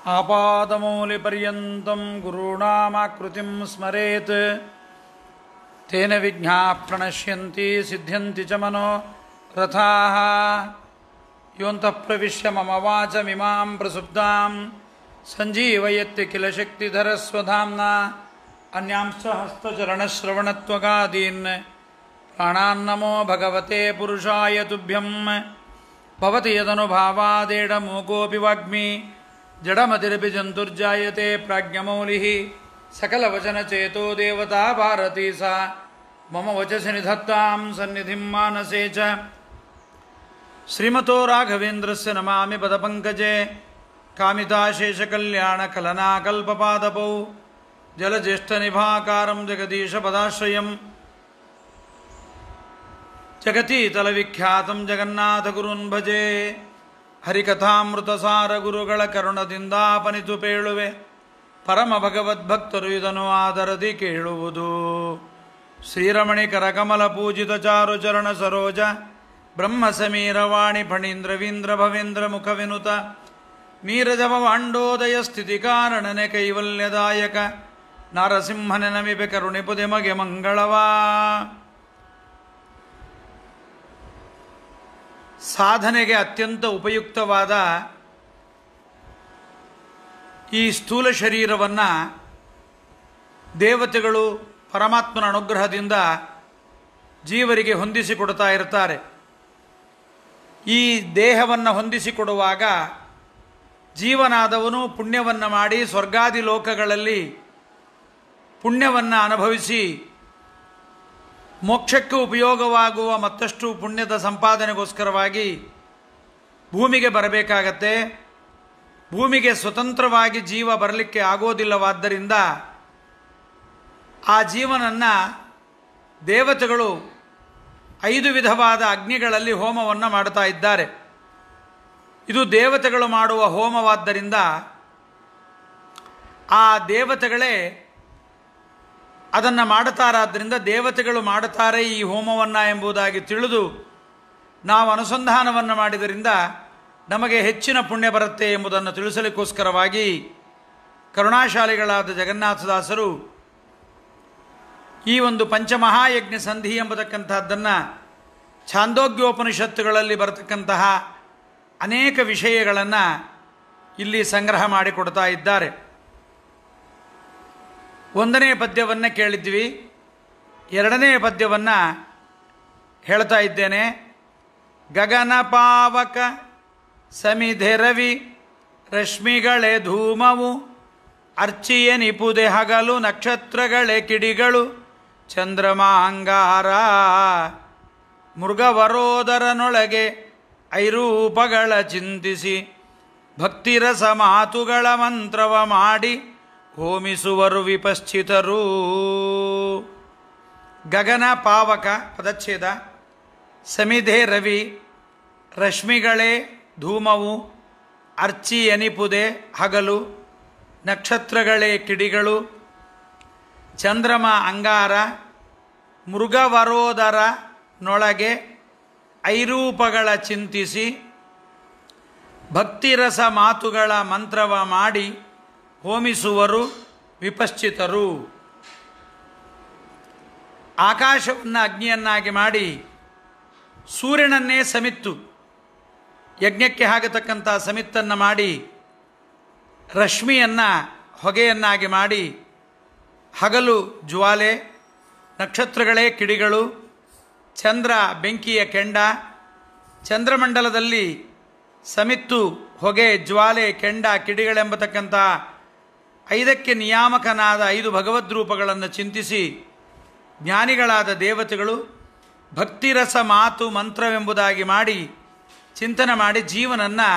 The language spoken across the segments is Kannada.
आपादमौलिपर्यन्तं गुरूणामाकृतिं स्मरेत् तेन विघ्नाः प्रणश्यन्ति सिद्ध्यन्ति च मनोरथाः। योऽन्तः प्रविश्य मम वाचमिमां प्रसुप्तां सञ्जीवयत्य किल शक्तिधरस्वधाम्ना अन्यांश्च हस्तचरणश्रवणत्वगादीन् प्राणान्नमो भगवते पुरुषाय तुभ्यं। भवति यदनुभावादेडमूकोऽपि वाग्मी जडमतिरपि जन्तुर्जायते प्राज्ञमौलिः सकलवचनचेतो देवता भारती सा मम वचसि निधत्तां सन्निधिं मानसे च। श्रीमतो राघवेन्द्रस्य नमामि पदपङ्कजे कामिताशेषकल्याणकलनाकल्पपादपौ जलज्येष्ठनिभाकारं जगदीशपदाश्रयं जगतीतलविख्यातं जगन्नाथगुरुन् भजे। ಹರಿಕಥಾಮೃತಸಾರ ಗುರುಗಳ ಕರುಣದಿಂದಾಪನಿತು ಪೇಳುವೆ ಪರಮ ಭಗವದ್ಭಕ್ತರು ಇದನ್ನು ಆದರದಿ ಕೇಳುವುದು. ಶ್ರೀರಮಣಿ ಕರಕಮಲ ಪೂಜಿತ ಚಾರು ಚರಣ ಸರೋಜ ಬ್ರಹ್ಮ ಸಮೀರವಾಣಿ ಫಣೀಂದ್ರವೀಂದ್ರ ಭವೇಂದ್ರ ಮುಖ ವಿನುತ ನೀರಜವ ವಾಂಡೋದಯ ಸ್ಥಿತಿ ಕಾರಣನೆ ಕೈವಲ್ಯದಾಯಕ ನಾರಸಿಂಹನೆ ನಮಿಪೆ ಕರುಣಿಪುದೆ ಮಗೆ ಮಂಗಳವಾ. ಸಾಧನೆಗೆ ಅತ್ಯಂತ ಉಪಯುಕ್ತವಾದ ಈ ಸ್ಥೂಲ ಶರೀರವನ್ನು ದೇವತೆಗಳು ಪರಮಾತ್ಮನ ಅನುಗ್ರಹದಿಂದ ಜೀವರಿಗೆ ಹೊಂದಿಸಿಕೊಡ್ತಾ ಇರ್ತಾರೆ. ಈ ದೇಹವನ್ನು ಹೊಂದಿಸಿಕೊಡುವಾಗ ಜೀವನಾದವನು ಪುಣ್ಯವನ್ನು ಮಾಡಿ ಸ್ವರ್ಗಾದಿ ಲೋಕಗಳಲ್ಲಿ ಪುಣ್ಯವನ್ನು ಅನುಭವಿಸಿ ಮೋಕ್ಷಕ್ಕೆ ಉಪಯೋಗವಾಗುವ ಮತ್ತಷ್ಟು ಪುಣ್ಯದ ಸಂಪಾದನೆಗೋಸ್ಕರವಾಗಿ ಭೂಮಿಗೆ ಬರಬೇಕಾಗತ್ತೆ. ಭೂಮಿಗೆ ಸ್ವತಂತ್ರವಾಗಿ ಜೀವ ಬರಲಿಕ್ಕೆ ಆಗೋದಿಲ್ಲವಾದ್ದರಿಂದ ಆ ಜೀವನನ್ನು ದೇವತೆಗಳು 5 ವಿಧವಾದ ಅಗ್ನಿಗಳಲ್ಲಿ ಹೋಮವನ್ನು ಮಾಡ್ತಾ ಇದ್ದಾರೆ. ಇದು ದೇವತೆಗಳು ಮಾಡುವ ಹೋಮವಾದ್ದರಿಂದ ಆ ದೇವತೆಗಳೇ ಅದನ್ನು ಮಾಡುತ್ತಾರಾದ್ದರಿಂದ ದೇವತೆಗಳು ಮಾಡುತ್ತಾರೆ ಈ ಹೋಮವನ್ನು ಎಂಬುದಾಗಿ ತಿಳಿದು ನಾವು ಅನುಸಂಧಾನವನ್ನು ಮಾಡಿದರಿಂದ ನಮಗೆ ಹೆಚ್ಚಿನ ಪುಣ್ಯ ಬರುತ್ತೆ ಎಂಬುದನ್ನು ತಿಳಿಸಲಿಕ್ಕೋಸ್ಕರವಾಗಿ ಕರುಣಾಶಾಲಿಗಳಾದ ಜಗನ್ನಾಥದಾಸರು ಈ ಒಂದು ಪಂಚಮಹಾಯಜ್ಞ ಸಂಧಿ ಎಂಬತಕ್ಕಂತಹದ್ದನ್ನು ಛಾಂದೋಗ್ಯೋಪನಿಷತ್ತುಗಳಲ್ಲಿ ಬರತಕ್ಕಂತಹ ಅನೇಕ ವಿಷಯಗಳನ್ನು ಇಲ್ಲಿ ಸಂಗ್ರಹ ಮಾಡಿಕೊಡ್ತಾ ಇದ್ದಾರೆ. 1ನೇ ಪದ್ಯವನ್ನು ಕೇಳಿದ್ವಿ. 2ನೇ ಪದ್ಯವನ್ನು ಹೇಳ್ತಾ ಇದ್ದೇನೆ. ಗಗನ ಪಾವಕ ಸಮಿಧೆ ರವಿ ರಶ್ಮಿಗಳೇ ಧೂಮವು ಅರ್ಚಿಯ ನಿಪುದೆ ಹಗಲು ನಕ್ಷತ್ರಗಳೇ ಕಿಡಿಗಳು ಚಂದ್ರಮಾಂಗಾರ ಮೃಗವರೋದರನೊಳಗೆ ಐರೂಪಗಳ ಚಿಂತಿಸಿ ಭಕ್ತಿರಸ ಮಾತುಗಳ ಮಂತ್ರವ ಮಾಡಿ ಹೋಮಿಸುವರು ವಿಪಶ್ಚಿತರು. ಗಗನ ಪಾವಕ ಪದಚ್ಛೇದ. ಸಮಿಧೆ ರವಿ ರಶ್ಮಿಗಳೇ ಧೂಮವು ಅರ್ಚಿ ಎನಿಪುದೆ ಹಗಲು ನಕ್ಷತ್ರಗಳೇ ಕಿಡಿಗಳು ಚಂದ್ರಮ ಅಂಗಾರ ಮೃಗವರೋದರ ನೊಳಗೆ ಐರೂಪಗಳ ಚಿಂತಿಸಿ ಭಕ್ತಿರಸ ಮಾತುಗಳ ಮಂತ್ರವ ಮಾಡಿ ಹೋಮಿಸುವರು ವಿಪಶ್ಚಿತರು. ಆಕಾಶವನ್ನು ಅಗ್ನಿಯನ್ನಾಗಿ ಮಾಡಿ ಸೂರ್ಯನನ್ನೇ ಸಮಿತ್ತು ಯಜ್ಞಕ್ಕೆ ಆಗತಕ್ಕಂಥ ಸಮಿತ್ತನ್ನು ಮಾಡಿ ರಶ್ಮಿಯನ್ನು ಹೊಗೆಯನ್ನಾಗಿ ಮಾಡಿ ಹಗಲು ಜ್ವಾಲೆ ನಕ್ಷತ್ರಗಳೇ ಕಿಡಿಗಳು ಚಂದ್ರ ಬೆಂಕಿಯ ಕೆಂಡ ಚಂದ್ರಮಂಡಲದಲ್ಲಿ ಸಮಿತ್ತು ಹೊಗೆ ಜ್ವಾಲೆ ಕೆಂಡ ಕಿಡಿಗಳೆಂಬತಕ್ಕಂಥ 5ಕ್ಕೆ ನಿಯಾಮಕನಾದ 5 ಭಗವದ್ರೂಪಗಳನ್ನು ಚಿಂತಿಸಿ ಜ್ಞಾನಿಗಳಾದ ದೇವತೆಗಳು ಭಕ್ತಿರಸ ಮಾತು ಮಂತ್ರವೆಂಬುದಾಗಿ ಮಾಡಿ ಚಿಂತನೆ ಮಾಡಿ ಜೀವನನ್ನು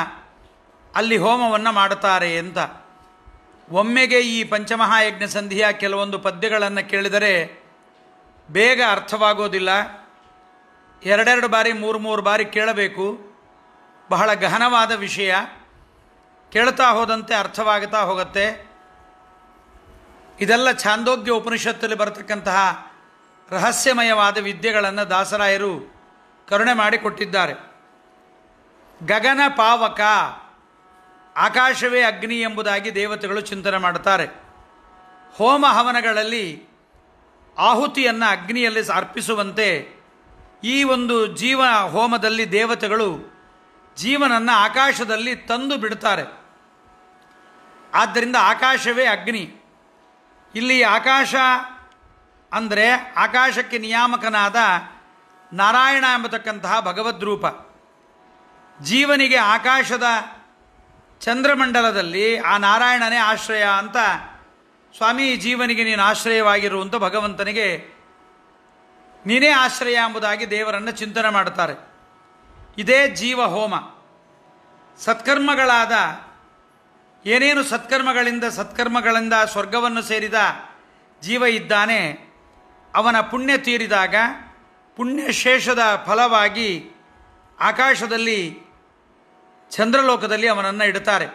ಅಲ್ಲಿ ಹೋಮವನ್ನು ಮಾಡುತ್ತಾರೆ ಅಂತ. ಒಮ್ಮೆಗೆ ಈ ಪಂಚಮಹಾಯಜ್ಞ ಸಂಧಿಯ ಕೆಲವೊಂದು ಪದ್ಯಗಳನ್ನು ಕೇಳಿದರೆ ಬೇಗ ಅರ್ಥವಾಗೋದಿಲ್ಲ. 2 ಬಾರಿ 3 ಬಾರಿ ಕೇಳಬೇಕು. ಬಹಳ ಗಹನವಾದ ವಿಷಯ. ಕೇಳ್ತಾ ಹೋದಂತೆ ಅರ್ಥವಾಗುತ್ತಾ ಹೋಗುತ್ತೆ. ಇದೆಲ್ಲ ಛಾಂದೋಗ್ಯ ಉಪನಿಷತ್ತಲ್ಲಿ ಬರತಕ್ಕಂತಹ ರಹಸ್ಯಮಯವಾದ ವಿದ್ಯೆಗಳನ್ನು ದಾಸರಾಯರು ಕರುಣೆ ಮಾಡಿಕೊಟ್ಟಿದ್ದಾರೆ. ಗಗನ ಪಾವಕ ಆಕಾಶವೇ ಅಗ್ನಿ ಎಂಬುದಾಗಿ ದೇವತೆಗಳು ಚಿಂತನೆ ಮಾಡುತ್ತಾರೆ. ಹೋಮ ಹವನಗಳಲ್ಲಿ ಆಹುತಿಯನ್ನು ಅಗ್ನಿಯಲ್ಲಿ ಅರ್ಪಿಸುವಂತೆ ಈ ಒಂದು ಜೀವ ಹೋಮದಲ್ಲಿ ದೇವತೆಗಳು ಜೀವನನ್ನು ಆಕಾಶದಲ್ಲಿ ತಂದು ಬಿಡ್ತಾರೆ. ಆದ್ದರಿಂದ ಆಕಾಶವೇ ಅಗ್ನಿ. ಇಲ್ಲಿ ಆಕಾಶ ಅಂದರೆ ಆಕಾಶಕ್ಕೆ ನಿಯಾಮಕನಾದ ನಾರಾಯಣ ಎಂಬತಕ್ಕಂತಹ ಭಗವದ್ರೂಪ. ಜೀವನಿಗೆ ಆಕಾಶದ ಚಂದ್ರಮಂಡಲದಲ್ಲಿ ಆ ನಾರಾಯಣನೇ ಆಶ್ರಯ ಅಂತ ಸ್ವಾಮಿ, ಜೀವನಿಗೆ ನೀನು ಆಶ್ರಯವಾಗಿರುವಂಥ ಭಗವಂತನಿಗೆ ನೀನೇ ಆಶ್ರಯ ಎಂಬುದಾಗಿ ದೇವರನ್ನು ಚಿಂತನೆ ಮಾಡುತ್ತಾರೆ. ಇದೇ ಜೀವ ಹೋಮ. ಸತ್ಕರ್ಮಗಳಾದ ಏನೇನು ಸತ್ಕರ್ಮಗಳಿಂದ ಸ್ವರ್ಗವನ್ನು ಸೇರಿದ ಜೀವ ಇದ್ದಾನೆ, ಅವನ ಪುಣ್ಯ ತೀರಿದಾಗ ಪುಣ್ಯಶೇಷದ ಫಲವಾಗಿ ಆಕಾಶದಲ್ಲಿ ಚಂದ್ರಲೋಕದಲ್ಲಿ ಅವನನ್ನು ಇಡುತ್ತಾರೆ.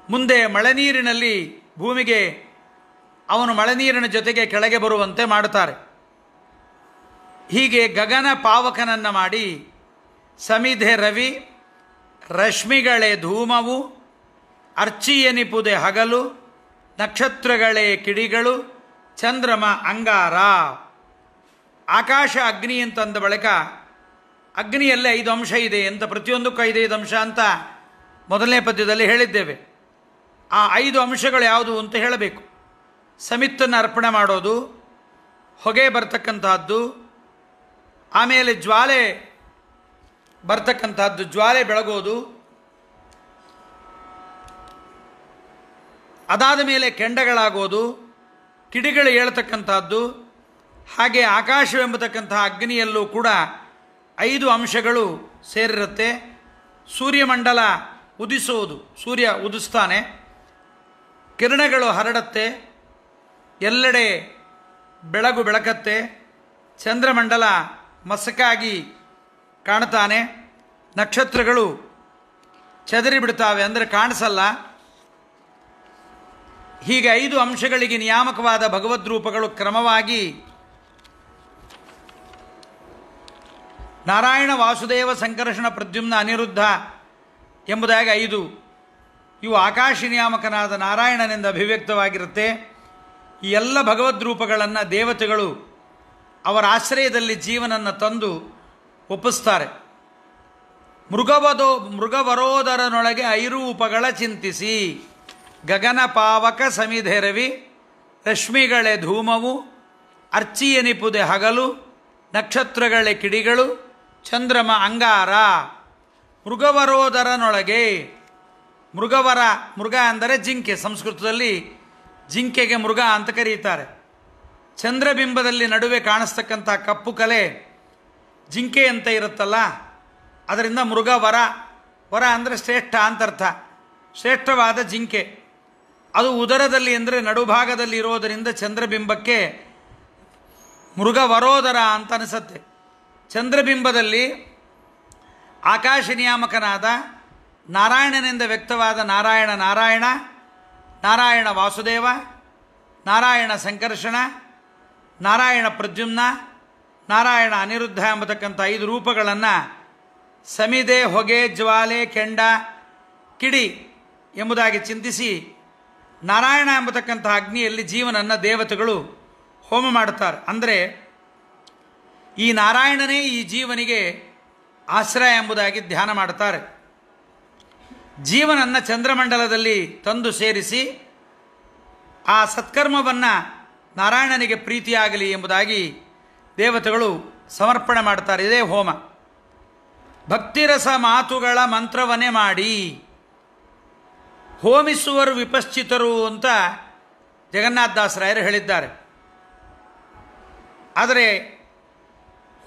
ಮುಂದೆ ಮಳೆನೀರಿನಲ್ಲಿ ಭೂಮಿಗೆ ಅವನು ಮಳೆನೀರಿನ ಜೊತೆಗೆ ಕೆಳಗೆ ಬರುವಂತೆ ಮಾಡುತ್ತಾರೆ. ಹೀಗೆ ಗಗನ ಪಾವಕನನ್ನು ಮಾಡಿ ಸಮಿಧೆ ರವಿ ರಶ್ಮಿಗಳೇ ಧೂಮವು ಅರ್ಚಿಯನಿಪುದೆ ಹಗಲು ನಕ್ಷತ್ರಗಳೇ ಕಿಡಿಗಳು ಚಂದ್ರಮ ಅಂಗಾರ. ಆಕಾಶ ಅಗ್ನಿ ಅಂತಂದ ಬಳಿಕ ಅಗ್ನಿಯಲ್ಲೇ 5 ಅಂಶ ಇದೆ ಅಂತ, ಪ್ರತಿಯೊಂದಕ್ಕೂ 5 ಅಂಶ ಅಂತ ಮೊದಲನೇ ಪದ್ಯದಲ್ಲಿ ಹೇಳಿದ್ದೇವೆ. ಆ 5 ಅಂಶಗಳು ಯಾವುದು ಅಂತ ಹೇಳಬೇಕು. ಸಮಿತ್ತನ್ನು ಅರ್ಪಣೆ ಮಾಡೋದು, ಹೊಗೆ ಬರ್ತಕ್ಕಂತಹದ್ದು, ಆಮೇಲೆ ಜ್ವಾಲೆ ಬರ್ತಕ್ಕಂತಹದ್ದು, ಜ್ವಾಲೆ ಬೆಳಗೋದು, ಅದಾದ ಮೇಲೆ ಕೆಂಡಗಳಾಗೋದು, ಕಿಡಿಗಳು ಏಳ್ತಕ್ಕಂಥದ್ದು. ಹಾಗೆ ಆಕಾಶವೆಂಬತಕ್ಕಂತಹ ಅಗ್ನಿಯಲ್ಲೂ ಕೂಡ 5 ಅಂಶಗಳು ಸೇರಿರುತ್ತೆ. ಸೂರ್ಯಮಂಡಲ ಉದಿಸುವುದು, ಸೂರ್ಯ ಉದಿಸ್ತಾನೆ, ಕಿರಣಗಳು ಹರಡತ್ತೆ, ಎಲ್ಲೆಡೆ ಬೆಳಕತ್ತೆ, ಚಂದ್ರಮಂಡಲ ಮಸಕಾಗಿ ಕಾಣ್ತಾನೆ, ನಕ್ಷತ್ರಗಳು ಚದರಿ ಬಿಡ್ತಾವೆ, ಅಂದರೆ ಕಾಣಿಸಲ್ಲ. ಹೀಗೆ 5 ಅಂಶಗಳಿಗೆ ನಿಯಾಮಕವಾದ ಭಗವದ್ರೂಪಗಳು ಕ್ರಮವಾಗಿ ನಾರಾಯಣ, ವಾಸುದೇವ, ಸಂಕರ್ಷಣ, ಪ್ರದ್ಯುಮ್ನ, ಅನಿರುದ್ಧ ಎಂಬುದಾಗಿ 5 ಇವು ಆಕಾಶ ನಿಯಾಮಕನಾದ ನಾರಾಯಣನಿಂದ ಅಭಿವ್ಯಕ್ತವಾಗಿರುತ್ತೆ. ಈ ಎಲ್ಲ ಭಗವದ್ರೂಪಗಳನ್ನು ದೇವತೆಗಳು ಅವರ ಆಶ್ರಯದಲ್ಲಿ ಜೀವನನ್ನು ತಂದು ಒಪ್ಪಿಸ್ತಾರೆ. ಮೃಗವರೋದರನೊಳಗೆ ಐರೂಪಗಳ ಚಿಂತಿಸಿ ಗಗನ ಪಾವಕ ಸಮಿಧೆ ರವಿ ರಶ್ಮಿಗಳೇ ಧೂಮವು ಅರ್ಚಿಯನಿಪುದೆ ಹಗಲು ನಕ್ಷತ್ರಗಳೇ ಕಿಡಿಗಳು ಚಂದ್ರಮ ಅಂಗಾರ. ಮೃಗವರೋದರನೊಳಗೆ, ಮೃಗ ಅಂದರೆ ಜಿಂಕೆ, ಸಂಸ್ಕೃತದಲ್ಲಿ ಜಿಂಕೆಗೆ ಮೃಗ ಅಂತ ಕರೀತಾರೆ. ಚಂದ್ರಬಿಂಬದಲ್ಲಿ ನಡುವೆ ಕಾಣಿಸ್ತಕ್ಕಂಥ ಕಪ್ಪು ಕಲೆ ಜಿಂಕೆ ಅಂತ ಇರುತ್ತಲ್ಲ, ಅದರಿಂದ ಮೃಗವರ, ವರ ಅಂದರೆ ಶ್ರೇಷ್ಠ ಅಂತರ್ಥ, ಶ್ರೇಷ್ಠವಾದ ಜಿಂಕೆ. ಅದು ಉದರದಲ್ಲಿ ಅಂದರೆ ನಡುಭಾಗದಲ್ಲಿ ಇರೋದರಿಂದ ಚಂದ್ರಬಿಂಬಕ್ಕೆ ಮೃಗವರೋದರ ಅಂತ ಅನಿಸುತ್ತೆ. ಚಂದ್ರಬಿಂಬದಲ್ಲಿ ಆಕಾಶ ನಿಯಾಮಕನಾದ ನಾರಾಯಣನಿಂದ ವ್ಯಕ್ತವಾದ ನಾರಾಯಣ ವಾಸುದೇವ, ನಾರಾಯಣ ಸಂಕರ್ಷಣ, ನಾರಾಯಣ ಪ್ರದ್ಯುಮ್ನ, ನಾರಾಯಣ ಅನಿರುದ್ಧ ಎಂಬತಕ್ಕಂಥ 5 ರೂಪಗಳನ್ನು ಸಮಿದೆ, ಹೊಗೆ, ಜ್ವಾಲೆ, ಕೆಂಡ, ಕಿಡಿ ಎಂಬುದಾಗಿ ಚಿಂತಿಸಿ ನಾರಾಯಣ ಎಂಬತಕ್ಕಂಥ ಅಗ್ನಿಯಲ್ಲಿ ಜೀವನನ್ನು ದೇವತೆಗಳು ಹೋಮ ಮಾಡುತ್ತಾರೆ. ಅಂದರೆ ಈ ನಾರಾಯಣನೇ ಈ ಜೀವನಿಗೆ ಆಶ್ರಯ ಎಂಬುದಾಗಿ ಧ್ಯಾನ ಮಾಡುತ್ತಾರೆ. ಜೀವನನ್ನು ಚಂದ್ರಮಂಡಲದಲ್ಲಿ ತಂದು ಸೇರಿಸಿ ಆ ಸತ್ಕರ್ಮವನ್ನು ನಾರಾಯಣನಿಗೆ ಪ್ರೀತಿಯಾಗಲಿ ಎಂಬುದಾಗಿ ದೇವತೆಗಳು ಸಮರ್ಪಣೆ ಮಾಡ್ತಾರೆ. ಇದೇ ಹೋಮ. ಭಕ್ತಿರಸ ಮಾತುಗಳ ಮಂತ್ರವನ್ನೇ ಮಾಡಿ ಹೋಮಿಸುವರು ವಿಪಶ್ಚಿತರು ಅಂತ ಜಗನ್ನಾಥದಾಸರಾಯರು ಹೇಳಿದ್ದಾರೆ. ಆದರೆ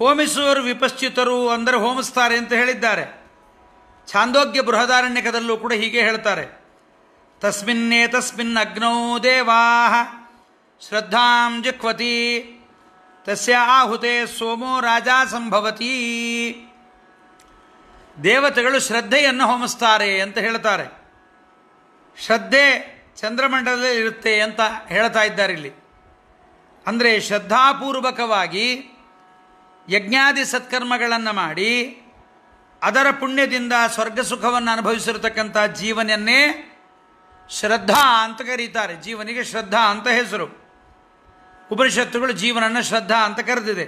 ಹೋಮಿಸುವರು ವಿಪಶ್ಚಿತರು ಅಂದರೆ ಹೋಮಿಸ್ತಾರೆ ಅಂತ ಹೇಳಿದ್ದಾರೆ. ಛಾಂದೋಗ್ಯ ಬೃಹದಾರಣ್ಯಕದಲ್ಲೂ ಕೂಡ ಹೀಗೆ ಹೇಳ್ತಾರೆ. ತಸ್ಮಿನ್ ಅಗ್ನೌ ದೇವಾಃ ಶ್ರದ್ಧಾಂ ಜಿಹ್ವತಿ ತಸ್ಯ ಆಹುತೆ ಸೋಮೋ ರಾಜ ಸಂಭವತಿ. ದೇವತೆಗಳು ಶ್ರದ್ಧೆಯನ್ನು ಹೋಮಿಸ್ತಾರೆ ಅಂತ ಹೇಳ್ತಾರೆ. ಶ್ರದ್ಧೆ ಚಂದ್ರಮಂಡಲದಲ್ಲಿ ಇರುತ್ತೆ ಅಂತ ಹೇಳ್ತಾ ಇದ್ದಾರೆ ಇಲ್ಲಿ. ಅಂದರೆ ಶ್ರದ್ಧಾಪೂರ್ವಕವಾಗಿ ಯಜ್ಞಾದಿ ಸತ್ಕರ್ಮಗಳನ್ನು ಮಾಡಿ ಅದರ ಪುಣ್ಯದಿಂದ ಸ್ವರ್ಗ ಸುಖವನ್ನು ಅನುಭವಿಸಿರತಕ್ಕಂಥ ಜೀವನನ್ನೇ ಶ್ರದ್ಧಾ ಅಂತ ಕರೀತಾರೆ. ಜೀವನಿಗೆ ಶ್ರದ್ಧಾ ಅಂತ ಹೆಸರು. ಉಪನಿಷತ್ತುಗಳು ಜೀವನನ್ನು ಶ್ರದ್ಧಾ ಅಂತ ಕರೆದಿದೆ.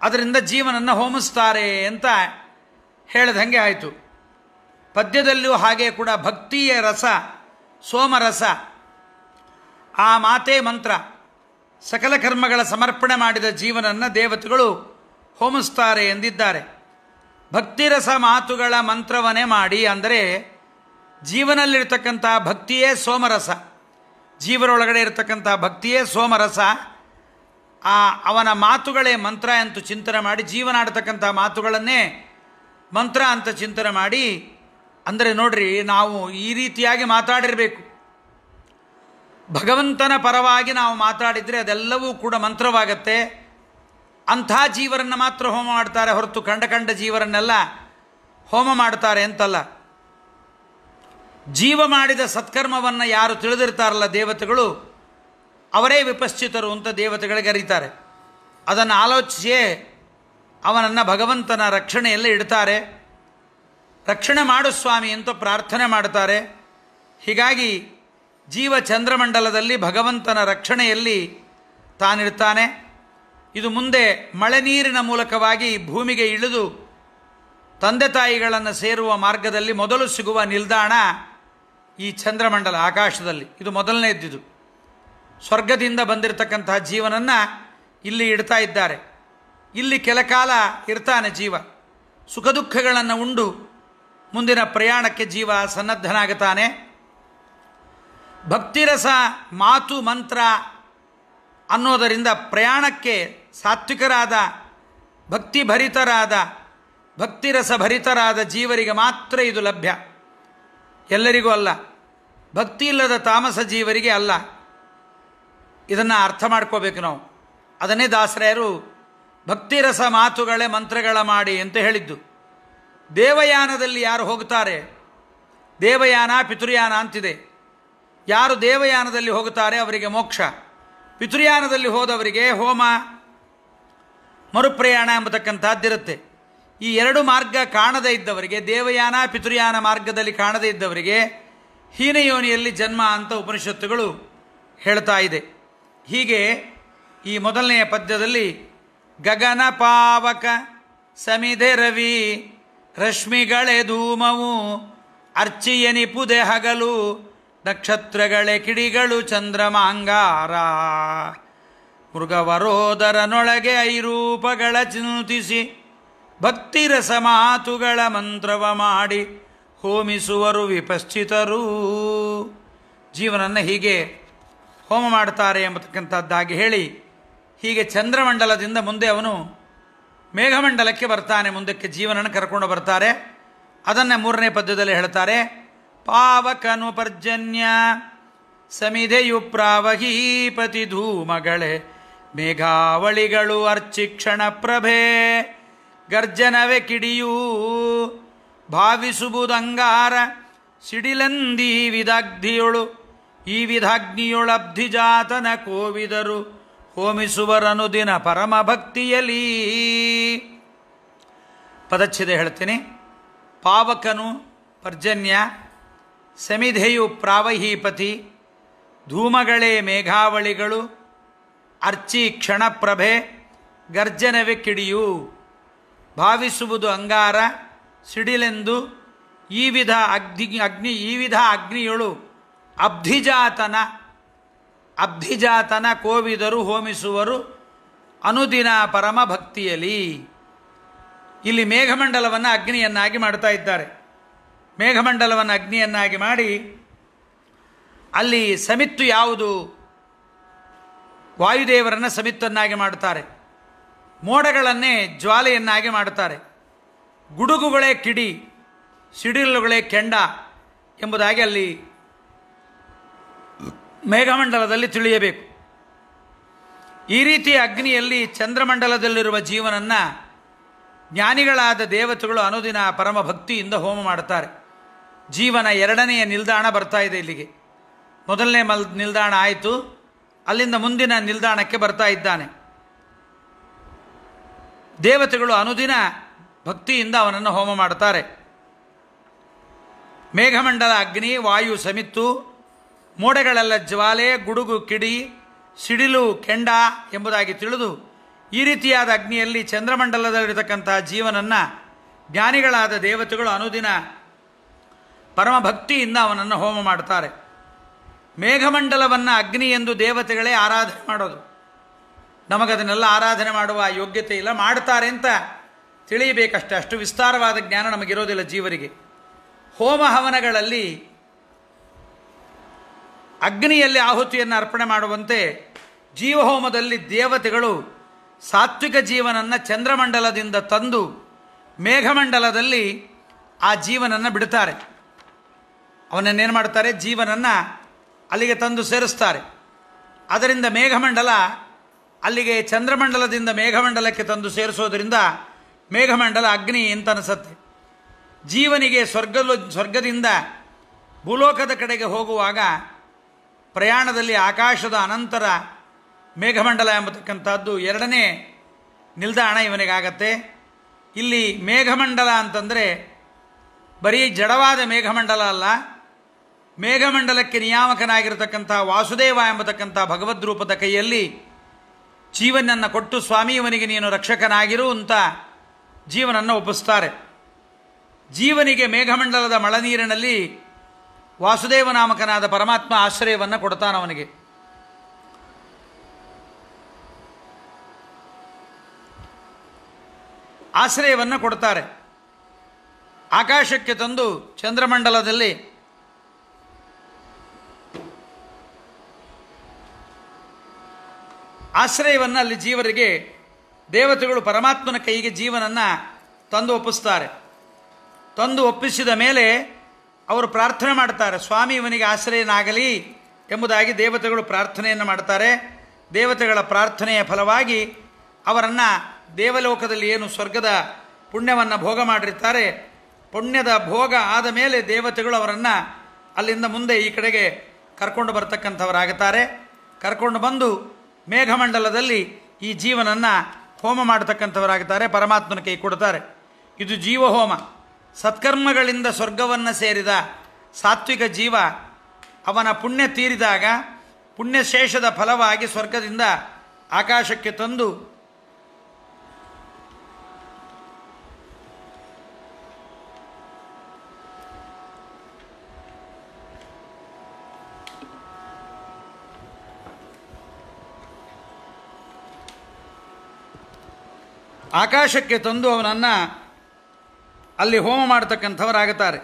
ಅದರಿಂದ ಜೀವನನ್ನು ಹೋಮಿಸ್ತಾರೆ ಅಂತ ಹೇಳಿದಂಗೆ ಆಯಿತು. ಪದ್ಯದಲ್ಲಿಯೂ ಹಾಗೆ ಕೂಡ ಭಕ್ತಿಯ ರಸ, ಸೋಮರಸ, ಆ ಮಾತೇ ಮಂತ್ರ. ಸಕಲ ಕರ್ಮಗಳ ಸಮರ್ಪಣೆ ಮಾಡಿದ ಜೀವನನ್ನು ದೇವತೆಗಳು ಹೋಮಿಸ್ತಾರೆ ಎಂದಿದ್ದಾರೆ. ಭಕ್ತಿರಸ ಮಾತುಗಳ ಮಂತ್ರವನ್ನೇ ಮಾಡಿ ಅಂದರೆ ಜೀವನಲ್ಲಿರ್ತಕ್ಕಂಥ ಭಕ್ತಿಯೇ ಸೋಮರಸ. ಜೀವನೊಳಗಡೆ ಇರತಕ್ಕಂಥ ಭಕ್ತಿಯೇ ಸೋಮರಸ. ಅವನ ಮಾತುಗಳೇ ಮಂತ್ರ ಅಂತ ಚಿಂತನೆ ಮಾಡಿ, ಜೀವನಾಡ್ತಕ್ಕಂಥ ಮಾತುಗಳನ್ನೇ ಮಂತ್ರ ಅಂತ ಚಿಂತನೆ ಮಾಡಿ, ಅಂದರೆ ನೋಡ್ರಿ, ನಾವು ಈ ರೀತಿಯಾಗಿ ಮಾತಾಡಿರಬೇಕು. ಭಗವಂತನ ಪರವಾಗಿ ನಾವು ಮಾತಾಡಿದರೆ ಅದೆಲ್ಲವೂ ಕೂಡ ಮಂತ್ರವಾಗತ್ತೆ. ಅಂಥ ಜೀವರನ್ನು ಮಾತ್ರ ಹೋಮ ಮಾಡ್ತಾರೆ ಹೊರತು ಕಂಡ ಜೀವರನ್ನೆಲ್ಲ ಹೋಮ ಮಾಡ್ತಾರೆ ಅಂತಲ್ಲ. ಜೀವ ಮಾಡಿದ ಸತ್ಕರ್ಮವನ್ನು ಯಾರು ತಿಳಿದಿರ್ತಾರಲ್ಲ ದೇವತೆಗಳು, ಅವರೇ ವಿಪಶ್ಚಿತರು ಅಂತ ದೇವತೆಗಳಿಗೆ ಅರೀತಾರೆ. ಅದನ್ನು ಆಲೋಚಿಸಿಯೇ ಅವನನ್ನು ಭಗವಂತನ ರಕ್ಷಣೆಯಲ್ಲಿ ಇಡ್ತಾರೆ. ರಕ್ಷಣೆ ಮಾಡು ಸ್ವಾಮಿ ಅಂತ ಪ್ರಾರ್ಥನೆ ಮಾಡ್ತಾರೆ. ಹೀಗಾಗಿ ಜೀವ ಚಂದ್ರಮಂಡಲದಲ್ಲಿ ಭಗವಂತನ ರಕ್ಷಣೆಯಲ್ಲಿ ತಾನಿರ್ತಾನೆ. ಇದು ಮುಂದೆ ಮಳೆ ನೀರಿನ ಮೂಲಕವಾಗಿ ಭೂಮಿಗೆ ಇಳಿದು ತಂದೆ ತಾಯಿಗಳನ್ನು ಸೇರುವ ಮಾರ್ಗದಲ್ಲಿ ಮೊದಲು ಸಿಗುವ ನಿಲ್ದಾಣ ಈ ಚಂದ್ರಮಂಡಲ, ಆಕಾಶದಲ್ಲಿ. ಇದು ಮೊದಲನೇದ್ದಿದು. ಸ್ವರ್ಗದಿಂದ ಬಂದಿರತಕ್ಕಂತಹ ಜೀವನನ್ನು ಇಲ್ಲಿ ಇಡ್ತಾ ಇದ್ದಾರೆ. ಇಲ್ಲಿ ಕೆಲ ಕಾಲ ಇರ್ತಾನೆ ಜೀವ. ಸುಖ ದುಃಖಗಳನ್ನು ಉಂಡು ಮುಂದಿನ ಪ್ರಯಾಣಕ್ಕೆ ಜೀವ ಸನ್ನದ್ಧನಾಗುತ್ತಾನೆ. ಭಕ್ತಿರಸ ಮಾತು ಮಂತ್ರ ಅನ್ನೋದರಿಂದ ಪ್ರಯಾಣಕ್ಕೆ ಸಾತ್ವಿಕರಾದ, ಭಕ್ತಿಭರಿತರಾದ, ಭಕ್ತಿರಸ ಭರಿತರಾದ ಜೀವರಿಗೆ ಮಾತ್ರ ಇದು ಲಭ್ಯ, ಎಲ್ಲರಿಗೂ ಅಲ್ಲ. ಭಕ್ತಿ ಇಲ್ಲದ ತಾಮಸ ಜೀವರಿಗೆ ಅಲ್ಲ. ಇದನ್ನು ಅರ್ಥ ಮಾಡ್ಕೋಬೇಕು ನಾವು. ಅದನ್ನೇ ದಾಸರಾಯರು ಭಕ್ತಿರಸ ಮಾತುಗಳೇ ಮಂತ್ರಗಳ ಮಾಡಿ ಅಂತ ಹೇಳಿದ್ದು. ದೇವಯಾನದಲ್ಲಿ ಯಾರು ಹೋಗ್ತಾರೆ, ದೇವಯಾನ ಪಿತೃಯಾನ ಅಂತಿದೆ. ಯಾರು ದೇವಯಾನದಲ್ಲಿ ಹೋಗುತ್ತಾರೆ ಅವರಿಗೆ ಮೋಕ್ಷ. ಪಿತೃಯಾನದಲ್ಲಿ ಹೋದವರಿಗೆ ಹೋಮ, ಮರುಪ್ರಯಾಣ ಎಂಬತಕ್ಕಂಥದ್ದಿರುತ್ತೆ. ಈ ಎರಡು ಮಾರ್ಗ ಕಾಣದೇ ಇದ್ದವರಿಗೆ, ದೇವಯಾನ ಪಿತೃಯಾನ ಮಾರ್ಗದಲ್ಲಿ ಕಾಣದೇ ಇದ್ದವರಿಗೆ ಹೀನಯೋನಿಯಲ್ಲಿ ಜನ್ಮ ಅಂತ ಉಪನಿಷತ್ತುಗಳು ಹೇಳ್ತಾ ಇದೆ. ಹೀಗೆ ಈ ಮೊದಲನೆಯ ಪದ್ಯದಲ್ಲಿ ಗಗನ ಪಾವಕ ಸಮಿಧೆ ರವಿ ರಶ್ಮಿಗಳೆ ಧೂಮವು ಅರ್ಚಿಯನಿಪುದೆ ಹಗಲು ನಕ್ಷತ್ರಗಳೇ ಕಿಡಿಗಳು ಚಂದ್ರಮಾಂಗಾರ ಮೃಗವರೋದರನೊಳಗೆ ಐರೂಪಗಳ ಚಿಂತಿಸಿ ಭಕ್ತಿರಸ ಮಾತುಗಳ ಮಂತ್ರವ ಮಾಡಿ ಹೋಮಿಸುವರು ವಿಪಶ್ಚಿತರು. ಜೀವನನ್ನು ಹೀಗೆ ಹೋಮ ಮಾಡ್ತಾರೆ ಎಂಬತಕ್ಕಂಥದ್ದಾಗಿ ಹೇಳಿ, ಹೀಗೆ ಚಂದ್ರಮಂಡಲದಿಂದ ಮುಂದೆ ಅವನು ಮೇಘಮಂಡಲಕ್ಕೆ ಬರ್ತಾನೆ. ಮುಂದಕ್ಕೆ ಜೀವನನ್ನು ಕರ್ಕೊಂಡು ಬರ್ತಾರೆ. ಅದನ್ನು ಮೂರನೇ ಪದ್ಯದಲ್ಲಿ ಹೇಳ್ತಾರೆ. ಪಾವಕನು ಪರ್ಜನ್ಯ ಸಮಿಧೆಯು ಪ್ರಾವಹೀಪತಿ ಧೂಮಗಳೇ ಮೇಘಾವಳಿಗಳು ಅರ್ಚಿಕ್ಷಣ ಪ್ರಭೆ ಗರ್ಜನವೇ ಕಿಡಿಯೂ ಭಾವಿಸುವುದಂಗಾರ ಸಿಡಿಲಂದಿ ವಿಧಾಗ್ಧಿಯೊಳು ಈ ವಿಧಾಗ್ನಿಯೊಳಬ್ಧಿಜಾತನ ಕೋವಿದರು ಹೋಮಿಸುವರನು ದಿನ ಪರಮ ಭಕ್ತಿಯಲಿ. ಪದಚ್ಛೇದ ಹೇಳ್ತೀನಿ. ಪಾವಕನು ಪರ್ಜನ್ಯ, ಸಮಿಧೆಯು ಪ್ರಾವಹೀಪತಿ, ಧೂಮಗಳೇ ಮೇಘಾವಳಿಗಳು, ಅರ್ಚಿ ಕ್ಷಣಪ್ರಭೆ, ಗರ್ಜನವೇ ಕಿಡಿಯು, ಭಾವಿಸುವುದು ಅಂಗಾರ ಸಿಡಿಲೆಂದು, ಈ ವಿಧ ಅಗ್ನಿಯೊಳು ಅಬ್ಧಿಜಾತನ ಕೋವಿದರು ಹೋಮಿಸುವರು ಅನುದಿನ ಪರಮ ಭಕ್ತಿಯಲಿ. ಇಲ್ಲಿ ಮೇಘಮಂಡಲವನ್ನು ಅಗ್ನಿಯನ್ನಾಗಿ ಮಾಡ್ತಾ ಇದ್ದಾರೆ. ಮೇಘಮಂಡಲವನ್ನು ಅಗ್ನಿಯನ್ನಾಗಿ ಮಾಡಿ ಅಲ್ಲಿ ಸಮಿತ್ತು ಯಾವುದು, ವಾಯುದೇವರನ್ನು ಸಮಿತ್ತನ್ನಾಗಿ ಮಾಡುತ್ತಾರೆ. ಮೋಡಗಳನ್ನೇ ಜ್ವಾಲೆಯನ್ನಾಗಿ ಮಾಡುತ್ತಾರೆ. ಗುಡುಗುಗಳೇ ಕಿಡಿ, ಸಿಡಿಲುಗಳೇ ಕೆಂಡ ಎಂಬುದಾಗಿ ಅಲ್ಲಿ ಮೇಘಮಂಡಲದಲ್ಲಿ ತಿಳಿಯಬೇಕು. ಈ ರೀತಿಯ ಅಗ್ನಿಯಲ್ಲಿ ಚಂದ್ರಮಂಡಲದಲ್ಲಿರುವ ಜೀವನನ್ನು ಜ್ಞಾನಿಗಳಾದ ದೇವತೆಗಳು ಅನುದಿನ ಪರಮ ಭಕ್ತಿಯಿಂದ ಹೋಮ ಮಾಡುತ್ತಾರೆ. ಜೀವನ ಎರಡನೆಯ ನಿಲ್ದಾಣ ಬರ್ತಾ ಇದೆ ಇಲ್ಲಿಗೆ. ಮೊದಲನೇ ನಿಲ್ದಾಣ ಆಯಿತು, ಅಲ್ಲಿಂದ ಮುಂದಿನ ನಿಲ್ದಾಣಕ್ಕೆ ಬರ್ತಾ ಇದ್ದಾನೆ. ದೇವತೆಗಳು ಅನುದಿನ ಭಕ್ತಿಯಿಂದ ಅವನನ್ನು ಹೋಮ ಮಾಡ್ತಾರೆ. ಮೇಘಮಂಡಲ ಅಗ್ನಿ, ವಾಯು ಸಮಿತ್ತು, ಮೋಡಗಳೆಲ್ಲ ಜ್ವಾಲೆ, ಗುಡುಗು ಕಿಡಿ, ಸಿಡಿಲು ಕೆಂಡ ಎಂಬುದಾಗಿ ತಿಳಿದು ಈ ರೀತಿಯಾದ ಅಗ್ನಿಯಲ್ಲಿ ಚಂದ್ರಮಂಡಲದಲ್ಲಿರತಕ್ಕಂತಹ ಜೀವನನ್ನು ಜ್ಞಾನಿಗಳಾದ ದೇವತೆಗಳು ಅನುದಿನ ಪರಮಭಕ್ತಿಯಿಂದ ಅವನನ್ನು ಹೋಮ ಮಾಡ್ತಾರೆ. ಮೇಘಮಂಡಲವನ್ನು ಅಗ್ನಿ ಎಂದು ದೇವತೆಗಳೇ ಆರಾಧನೆ ಮಾಡೋದು. ನಮಗದನ್ನೆಲ್ಲ ಆರಾಧನೆ ಮಾಡುವ ಯೋಗ್ಯತೆ ಇಲ್ಲ, ಮಾಡ್ತಾರೆ ಅಂತ ತಿಳಿಯಬೇಕಷ್ಟೆ. ಅಷ್ಟು ವಿಸ್ತಾರವಾದ ಜ್ಞಾನ ನಮಗಿರೋದಿಲ್ಲ ಜೀವರಿಗೆ. ಹೋಮ ಹವನಗಳಲ್ಲಿ ಅಗ್ನಿಯಲ್ಲಿ ಆಹುತಿಯನ್ನು ಅರ್ಪಣೆ ಮಾಡುವಂತೆ ಜೀವಹೋಮದಲ್ಲಿ ದೇವತೆಗಳು ಸಾತ್ವಿಕ ಜೀವನನ್ನು ಚಂದ್ರಮಂಡಲದಿಂದ ತಂದು ಮೇಘಮಂಡಲದಲ್ಲಿ ಆ ಜೀವನನ್ನು ಬಿಡ್ತಾರೆ. ಅವನನ್ನೇನು ಮಾಡ್ತಾರೆ? ಜೀವನನ್ನು ಅಲ್ಲಿಗೆ ತಂದು ಸೇರಿಸ್ತಾರೆ. ಅದರಿಂದ ಮೇಘಮಂಡಲ ಅಲ್ಲಿಗೆ ಚಂದ್ರಮಂಡಲದಿಂದ ಮೇಘಮಂಡಲಕ್ಕೆ ತಂದು ಸೇರಿಸೋದರಿಂದ ಮೇಘಮಂಡಲ ಅಗ್ನಿ ಅಂತ ಅನಿಸುತ್ತೆ. ಜೀವನಿಗೆ ಸ್ವರ್ಗದಿಂದ ಭೂಲೋಕದ ಕಡೆಗೆ ಹೋಗುವಾಗ ಪ್ರಯಾಣದಲ್ಲಿ ಆಕಾಶದ ಅನಂತರ ಮೇಘಮಂಡಲ ಎಂಬತಕ್ಕಂಥದ್ದು ಎರಡನೇ ನಿಲ್ದಾಣ ಇವನಿಗಾಗತ್ತೆ. ಇಲ್ಲಿ ಮೇಘಮಂಡಲ ಅಂತಂದರೆ ಬರೀ ಜಡವಾದ ಮೇಘಮಂಡಲ ಅಲ್ಲ, ಮೇಘಮಂಡಲಕ್ಕೆ ನಿಯಾಮಕನಾಗಿರತಕ್ಕಂಥ ವಾಸುದೇವ ಎಂಬತಕ್ಕಂಥ ಭಗವದ್ರೂಪದ ಕೈಯಲ್ಲಿ ಜೀವನನ್ನು ಕೊಟ್ಟು, ಸ್ವಾಮಿ ಇವನಿಗೆ ನೀನು ರಕ್ಷಕನಾಗಿರು ಅಂತ ಜೀವನನ್ನು ಒಪ್ಪಿಸ್ತಾರೆ. ಜೀವನಿಗೆ ಮೇಘಮಂಡಲದ ಮಳನೀರಿನಲ್ಲಿ ವಾಸುದೇವ ನಾಮಕನಾದ ಪರಮಾತ್ಮ ಆಶ್ರಯವನ್ನು ಕೊಡ್ತಾನವನಿಗೆ. ಆಶ್ರಯವನ್ನು ಕೊಡ್ತಾರೆ. ಆಕಾಶಕ್ಕೆ ತಂದು ಚಂದ್ರಮಂಡಲದಲ್ಲಿ ಆಶ್ರಯವನ್ನು ಅಲ್ಲಿ ಜೀವರಿಗೆ ದೇವತೆಗಳು ಪರಮಾತ್ಮನ ಕೈಗೆ ಜೀವನನ್ನು ತಂದು ಒಪ್ಪಿಸ್ತಾರೆ. ತಂದು ಒಪ್ಪಿಸಿದ ಮೇಲೆ ಅವರು ಪ್ರಾರ್ಥನೆ ಮಾಡ್ತಾರೆ, ಸ್ವಾಮಿ ಇವನಿಗೆ ಆಶ್ರಯನಾಗಲಿ ಎಂಬುದಾಗಿ ದೇವತೆಗಳು ಪ್ರಾರ್ಥನೆಯನ್ನು ಮಾಡ್ತಾರೆ. ದೇವತೆಗಳ ಪ್ರಾರ್ಥನೆಯ ಫಲವಾಗಿ ಅವರನ್ನು ದೇವಲೋಕದಲ್ಲಿ ಏನು ಸ್ವರ್ಗದ ಪುಣ್ಯವನ್ನು ಭೋಗ ಮಾಡಿರ್ತಾರೆ, ಪುಣ್ಯದ ಭೋಗ ಆದ ಮೇಲೆ ದೇವತೆಗಳು ಅವರನ್ನು ಅಲ್ಲಿಂದ ಮುಂದೆ ಈ ಕಡೆಗೆ ಕರ್ಕೊಂಡು ಬರ್ತಕ್ಕಂಥವರಾಗುತ್ತಾರೆ. ಕರ್ಕೊಂಡು ಬಂದು ಮೇಘಮಂಡಲದಲ್ಲಿ ಈ ಜೀವನನ್ನು ಹೋಮ ಮಾಡತಕ್ಕಂಥವರಾಗುತ್ತಾರೆ, ಪರಮಾತ್ಮನ ಕೈ ಕೊಡ್ತಾರೆ. ಇದು ಜೀವಹೋಮ. ಸತ್ಕರ್ಮಗಳಿಂದ ಸ್ವರ್ಗವನ್ನು ಸೇರಿದ ಸಾತ್ವಿಕ ಜೀವ ಅವನ ಪುಣ್ಯ ತೀರಿದಾಗ ಪುಣ್ಯಶೇಷದ ಫಲವಾಗಿ ಸ್ವರ್ಗದಿಂದ ಆಕಾಶಕ್ಕೆ ತಂದು ಅವನನ್ನು ಅಲ್ಲಿ ಹೋಮ ಮಾಡತಕ್ಕಂಥವರಾಗುತ್ತಾರೆ.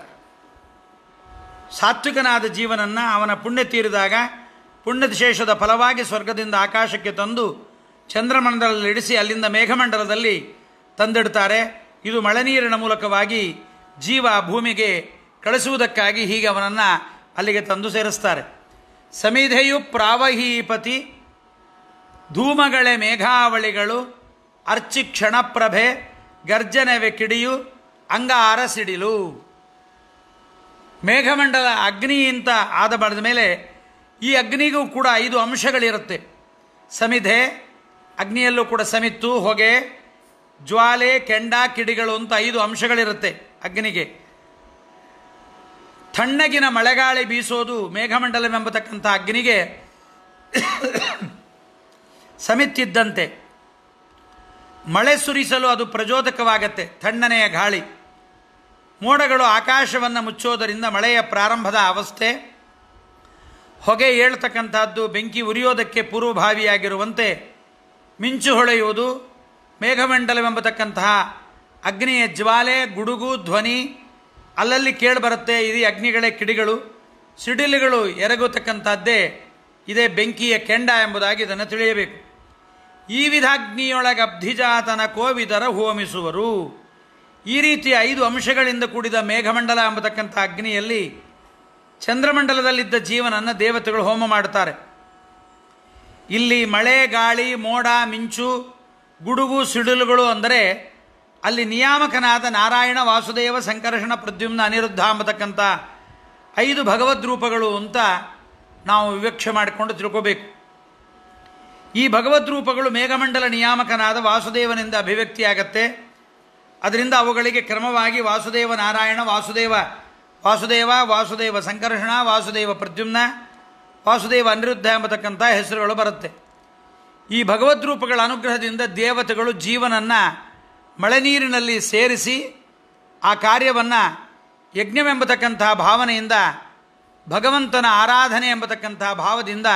ಸಾತ್ವಿಕನಾದ ಜೀವನನ್ನು ಅವನ ಪುಣ್ಯ ತೀರಿದಾಗ ಪುಣ್ಯದ ಶೇಷದ ಫಲವಾಗಿ ಸ್ವರ್ಗದಿಂದ ಆಕಾಶಕ್ಕೆ ತಂದು ಚಂದ್ರಮಂಡಲದಲ್ಲಿ ಇಡಿಸಿ ಅಲ್ಲಿಂದ ಮೇಘಮಂಡಲದಲ್ಲಿ ತಂದಿಡ್ತಾರೆ. ಇದು ಮಳೆನೀರಿನ ಮೂಲಕವಾಗಿ ಜೀವ ಭೂಮಿಗೆ ಕಳಿಸುವುದಕ್ಕಾಗಿ ಹೀಗೆ ಅವನನ್ನು ಅಲ್ಲಿಗೆ ತಂದು ಸೇರಿಸ್ತಾರೆ. ಸಮಿಧೆಯು ಪ್ರಾವಹೀಪತಿ ಧೂಮಗಳೆ ಮೇಘಾವಳಿಗಳು ಅರ್ಚಿ ಕ್ಷಣಪ್ರಭೆ ಗರ್ಜನವೆ ಕಿಡಿಯು ಅಂಗಾರ ಸಿಡಿಲು. ಮೇಘಮಂಡಲ ಅಗ್ನಿ ಅಂತ ಆದ ಬಳಿದ ಮೇಲೆ ಈ ಅಗ್ನಿಗೂ ಕೂಡ 5 ಅಂಶಗಳಿರುತ್ತೆ. ಸಮಿಧೆ, ಅಗ್ನಿಯಲ್ಲೂ ಕೂಡ ಸಮಿತ್ತು, ಹೊಗೆ, ಜ್ವಾಲೆ, ಕೆಂಡ, ಕಿಡಿಗಳು ಅಂತ 5 ಅಂಶಗಳಿರುತ್ತೆ ಅಗ್ನಿಗೆ. ತಣ್ಣಗಿನ ಮಳೆಗಾಳಿ ಬೀಸೋದು ಮೇಘಮಂಡಲವೆಂಬತಕ್ಕಂಥ ಅಗ್ನಿಗೆ ಸಮಿತ್ತಿದ್ದಂತೆ. ಮಳೆ ಸುರಿಸಲು ಅದು ಪ್ರಚೋದಕವಾಗತ್ತೆ, ತಣ್ಣನೆಯ ಗಾಳಿ. ಮೋಡಗಳು ಆಕಾಶವನ್ನು ಮುಚ್ಚೋದರಿಂದ ಮಳೆಯ ಪ್ರಾರಂಭದ ಅವಸ್ಥೆ. ಹೊಗೆ ಏಳ್ತಕ್ಕಂಥದ್ದು ಬೆಂಕಿ ಉರಿಯೋದಕ್ಕೆ ಪೂರ್ವಭಾವಿಯಾಗಿರುವಂತೆ ಮಿಂಚು ಹೊಳೆಯುವುದು. ಮೇಘಮಂಡಲವೆಂಬತಕ್ಕಂತಹ ಅಗ್ನಿಯ ಜ್ವಾಲೆ, ಗುಡುಗು, ಧ್ವನಿ ಅಲ್ಲಲ್ಲಿ ಕೇಳಿಬರುತ್ತೆ. ಇದು ಅಗ್ನಿಗಳೇ ಕಿಡಿಗಳು. ಸಿಡಿಲುಗಳು ಎರಗುತ್ತಕ್ಕಂಥದ್ದೇ ಇದೇ ಬೆಂಕಿಯ ಕೆಂಡ ಎಂಬುದಾಗಿ ಇದನ್ನು ತಿಳಿಯಬೇಕು. ಈ ವಿಧಾಗ್ನಿಯೊಳಗೆ ಅಬ್ಧಿಜಾತನ ಕೋವಿದರ ಹೋಮಿಸುವರು. ಈ ರೀತಿಯ 5 ಅಂಶಗಳಿಂದ ಕೂಡಿದ ಮೇಘಮಂಡಲ ಎಂಬತಕ್ಕಂಥ ಅಗ್ನಿಯಲ್ಲಿ ಚಂದ್ರಮಂಡಲದಲ್ಲಿದ್ದ ಜೀವನನ್ನು ದೇವತೆಗಳು ಹೋಮ ಮಾಡುತ್ತಾರೆ. ಇಲ್ಲಿ ಮಳೆ, ಗಾಳಿ, ಮೋಡ, ಮಿಂಚು, ಗುಡುಗು, ಸಿಡಿಲುಗಳು ಅಂದರೆ ಅಲ್ಲಿ ನಿಯಾಮಕನಾದ ನಾರಾಯಣ, ವಾಸುದೇವ, ಸಂಕರ್ಷಣ, ಪ್ರದ್ಯುಮ್ನ, ಅನಿರುದ್ಧ ಎಂಬತಕ್ಕಂಥ 5 ಭಗವದ್ರೂಪಗಳು ಅಂತ ನಾವು ವಿವಕ್ಷೆ ಮಾಡಿಕೊಂಡು ತಿಳ್ಕೋಬೇಕು. ಈ ಭಗವದ್ರೂಪಗಳು ಮೇಘಮಂಡಲ ನಿಯಾಮಕನಾದ ವಾಸುದೇವನಿಂದ ಅಭಿವ್ಯಕ್ತಿಯಾಗತ್ತೆ. ಅದರಿಂದ ಅವುಗಳಿಗೆ ಕ್ರಮವಾಗಿ ವಾಸುದೇವ ನಾರಾಯಣ, ವಾಸುದೇವ ಸಂಕರ್ಷಣ, ವಾಸುದೇವ ಪ್ರದ್ಯುಮ್ನ, ವಾಸುದೇವ ಅನಿರುದ್ಧ ಎಂಬತಕ್ಕಂಥ ಹೆಸರುಗಳು ಬರುತ್ತೆ. ಈ ಭಗವದ್ರೂಪಗಳ ಅನುಗ್ರಹದಿಂದ ದೇವತೆಗಳು ಜೀವನನ್ನು ಮಳೆ ನೀರಿನಲ್ಲಿ ಸೇರಿಸಿ ಆ ಕಾರ್ಯವನ್ನು ಯಜ್ಞವೆಂಬತಕ್ಕಂಥ ಭಾವನೆಯಿಂದ, ಭಗವಂತನ ಆರಾಧನೆ ಎಂಬತಕ್ಕಂಥ ಭಾವದಿಂದ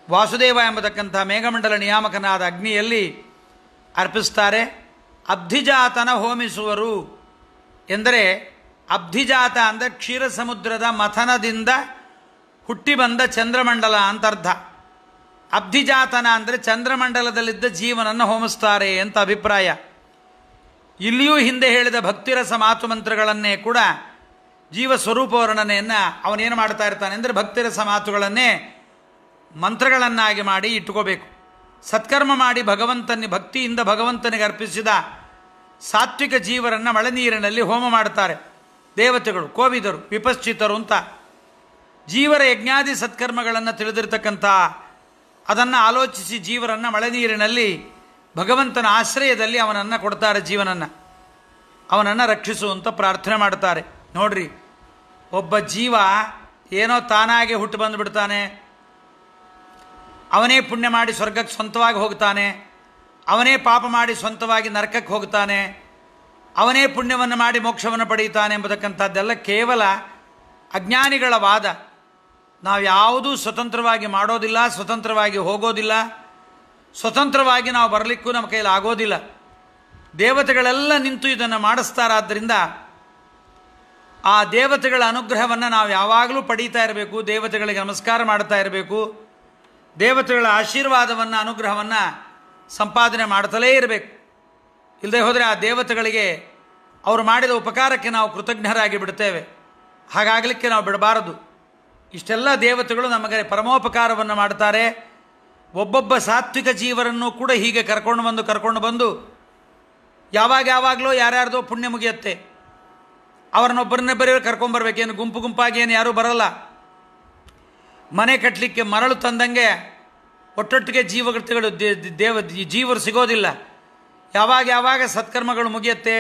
ವಾಸುದೇವ ಎಂಬತಕ್ಕಂಥ ಮೇಘಮಂಡಲ ನಿಯಾಮಕನಾದ ಅಗ್ನಿಯಲ್ಲಿ ಅರ್ಪಿಸ್ತಾರೆ. ಅಬ್ಧಿಜಾತನ ಹೋಮಿಸುವರು ಎಂದರೆ, ಅಬ್ಧಿಜಾತ ಅಂದರೆ ಕ್ಷೀರ ಸಮುದ್ರದ ಮಥನದಿಂದ ಹುಟ್ಟಿ ಬಂದ ಚಂದ್ರಮಂಡಲ ಅಂತ ಅರ್ಥ. ಅಬ್ಧಿಜಾತನ ಅಂದರೆ ಚಂದ್ರಮಂಡಲದಲ್ಲಿದ್ದ ಜೀವನನ್ನು ಹೋಮಿಸ್ತಾರೆ ಅಂತ ಅಭಿಪ್ರಾಯ. ಇಲ್ಲಿಯೂ ಹಿಂದೆ ಹೇಳಿದ ಭಕ್ತಿರಸ ಮಾತು ಮಂತ್ರಗಳನ್ನೇ ಕೂಡ ಜೀವ ಸ್ವರೂಪ ವರ್ಣನೆಯನ್ನು ಅವನೇನು ಮಾಡ್ತಾ ಇರ್ತಾನೆ ಅಂದರೆ ಭಕ್ತಿರಸ ಮಾತುಗಳನ್ನೇ ಮಂತ್ರಗಳನ್ನಾಗಿ ಮಾಡಿ ಇಟ್ಕೋಬೇಕು. ಸತ್ಕರ್ಮ ಮಾಡಿ ಭಕ್ತಿಯಿಂದ ಭಗವಂತನಿಗೆ ಅರ್ಪಿಸಿದ ಸಾತ್ವಿಕ ಜೀವರನ್ನು ಮಳೆ ನೀರಿನಲ್ಲಿ ಹೋಮ ಮಾಡ್ತಾರೆ ದೇವತೆಗಳು, ಕೋವಿದರು, ವಿಪಶ್ಚಿತರು ಅಂತ. ಜೀವರ ಯಜ್ಞಾದಿ ಸತ್ಕರ್ಮಗಳನ್ನು ತಿಳಿದಿರ್ತಕ್ಕಂಥ ಅದನ್ನು ಆಲೋಚಿಸಿ ಜೀವರನ್ನು ಮಳೆ ನೀರಿನಲ್ಲಿ ಭಗವಂತನ ಆಶ್ರಯದಲ್ಲಿ ಅವನನ್ನು ಕೊಡ್ತಾರೆ, ಅವನನ್ನು ರಕ್ಷಿಸುವಂತ ಪ್ರಾರ್ಥನೆ ಮಾಡ್ತಾರೆ. ನೋಡ್ರಿ, ಒಬ್ಬ ಜೀವ ಏನೋ ತಾನಾಗೆ ಹುಟ್ಟು ಬಂದುಬಿಡ್ತಾನೆ, ಅವನೇ ಪುಣ್ಯ ಮಾಡಿ ಸ್ವರ್ಗಕ್ಕೆ ಸ್ವಂತವಾಗಿ ಹೋಗ್ತಾನೆ, ಅವನೇ ಪಾಪ ಮಾಡಿ ಸ್ವಂತವಾಗಿ ನರಕಕ್ಕೆ ಹೋಗ್ತಾನೆ, ಅವನೇ ಪುಣ್ಯವನ್ನು ಮಾಡಿ ಮೋಕ್ಷವನ್ನು ಪಡೀತಾನೆ ಎಂಬತಕ್ಕಂಥದ್ದೆಲ್ಲ ಕೇವಲ ಅಜ್ಞಾನಿಗಳ ವಾದ. ನಾವು ಯಾವುದೂ ಸ್ವತಂತ್ರವಾಗಿ ಮಾಡೋದಿಲ್ಲ, ಸ್ವತಂತ್ರವಾಗಿ ಹೋಗೋದಿಲ್ಲ, ಸ್ವತಂತ್ರವಾಗಿ ನಾವು ಬರಲಿಕ್ಕೂ ನಮ್ಮ ಕೈಯಲ್ಲಿ ಆಗೋದಿಲ್ಲ. ದೇವತೆಗಳೆಲ್ಲ ನಿಂತು ಇದನ್ನು ಮಾಡಿಸ್ತಾರಾದ್ದರಿಂದ ಆ ದೇವತೆಗಳ ಅನುಗ್ರಹವನ್ನು ನಾವು ಯಾವಾಗಲೂ ಪಡೀತಾ ಇರಬೇಕು, ದೇವತೆಗಳಿಗೆ ನಮಸ್ಕಾರ ಮಾಡ್ತಾ ಇರಬೇಕು, ದೇವತೆಗಳ ಆಶೀರ್ವಾದವನ್ನು, ಅನುಗ್ರಹವನ್ನು ಸಂಪಾದನೆ ಮಾಡ್ತಲೇ ಇರಬೇಕು. ಇಲ್ಲದೆ ಹೋದರೆ ಆ ದೇವತೆಗಳಿಗೆ ಅವರು ಮಾಡಿದ ಉಪಕಾರಕ್ಕೆ ನಾವು ಕೃತಜ್ಞರಾಗಿ ಬಿಡ್ತೇವೆ. ಹಾಗಾಗಲಿಕ್ಕೆ ನಾವು ಬಿಡಬಾರದು. ಇಷ್ಟೆಲ್ಲ ದೇವತೆಗಳು ನಮಗೆ ಪರಮೋಪಕಾರವನ್ನು ಮಾಡ್ತಾರೆ. ಒಬ್ಬೊಬ್ಬ ಸಾತ್ವಿಕ ಜೀವರನ್ನು ಕೂಡ ಹೀಗೆ ಕರ್ಕೊಂಡು ಬಂದು ಯಾವಾಗಲೋ ಯಾರ್ಯಾರ್ದೋ ಪುಣ್ಯ ಮುಗಿಯುತ್ತೆ, ಅವರನ್ನೊಬ್ಬರನ್ನೇ ಕರ್ಕೊಂಬರ್ಬೇಕೇನು, ಗುಂಪಾಗಿ ಏನು ಯಾರೂ ಬರಲ್ಲ. ಮನೆ ಕಟ್ಟಲಿಕ್ಕೆ ಮರಳು ತಂದಂಗೆ ಒಟ್ಟೊಟ್ಟಿಗೆ ಜೀವರು ಸಿಗೋದಿಲ್ಲ. ಯಾವಾಗ ಸತ್ಕರ್ಮಗಳು ಮುಗಿಯುತ್ತೆ,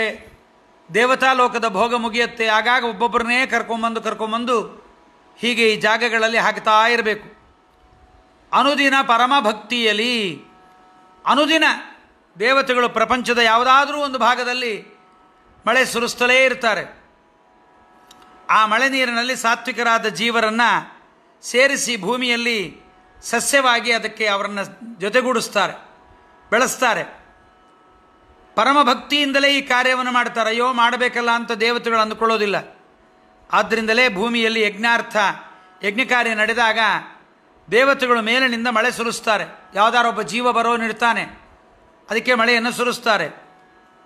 ದೇವತಾ ಲೋಕದ ಭೋಗ ಮುಗಿಯುತ್ತೆ, ಆಗಾಗ ಒಬ್ಬೊಬ್ಬರನ್ನೇ ಕರ್ಕೊಂಬಂದು ಹೀಗೆ ಈ ಜಾಗಗಳಲ್ಲಿ ಹಾಕ್ತಾ ಇರಬೇಕು. ಅನುದಿನ ಪರಮಭಕ್ತಿಯಲ್ಲಿ ಅನುದಿನ ದೇವತೆಗಳು ಪ್ರಪಂಚದ ಯಾವುದಾದ್ರೂ ಒಂದು ಭಾಗದಲ್ಲಿ ಮಳೆ ಸುರಿಸ್ತಲೇ ಇರ್ತಾರೆ. ಆ ಮಳೆ ನೀರಿನಲ್ಲಿ ಸಾತ್ವಿಕರಾದ ಜೀವರನ್ನು ಸೇರಿಸಿ ಭೂಮಿಯಲ್ಲಿ ಸಸ್ಯವಾಗಿ ಅದಕ್ಕೆ ಅವರನ್ನು ಜೊತೆಗೂಡಿಸ್ತಾರೆ, ಬೆಳೆಸ್ತಾರೆ. ಪರಮಭಕ್ತಿಯಿಂದಲೇ ಈ ಕಾರ್ಯವನ್ನು ಮಾಡ್ತಾರೆ. ಅಯ್ಯೋ ಮಾಡಬೇಕಲ್ಲ ಅಂತ ದೇವತೆಗಳು ಅಂದುಕೊಳ್ಳೋದಿಲ್ಲ. ಆದ್ದರಿಂದಲೇ ಭೂಮಿಯಲ್ಲಿ ಯಜ್ಞ ಕಾರ್ಯ ನಡೆದಾಗ ದೇವತೆಗಳು ಮೇಲಿನಿಂದ ಮಳೆ ಸುರಿಸ್ತಾರೆ. ಯಾವುದಾರೊಬ್ಬ ಜೀವ ಬರೋನಿರ್ತಾನೆ, ಅದಕ್ಕೆ ಮಳೆಯನ್ನು ಸುರಿಸ್ತಾರೆ.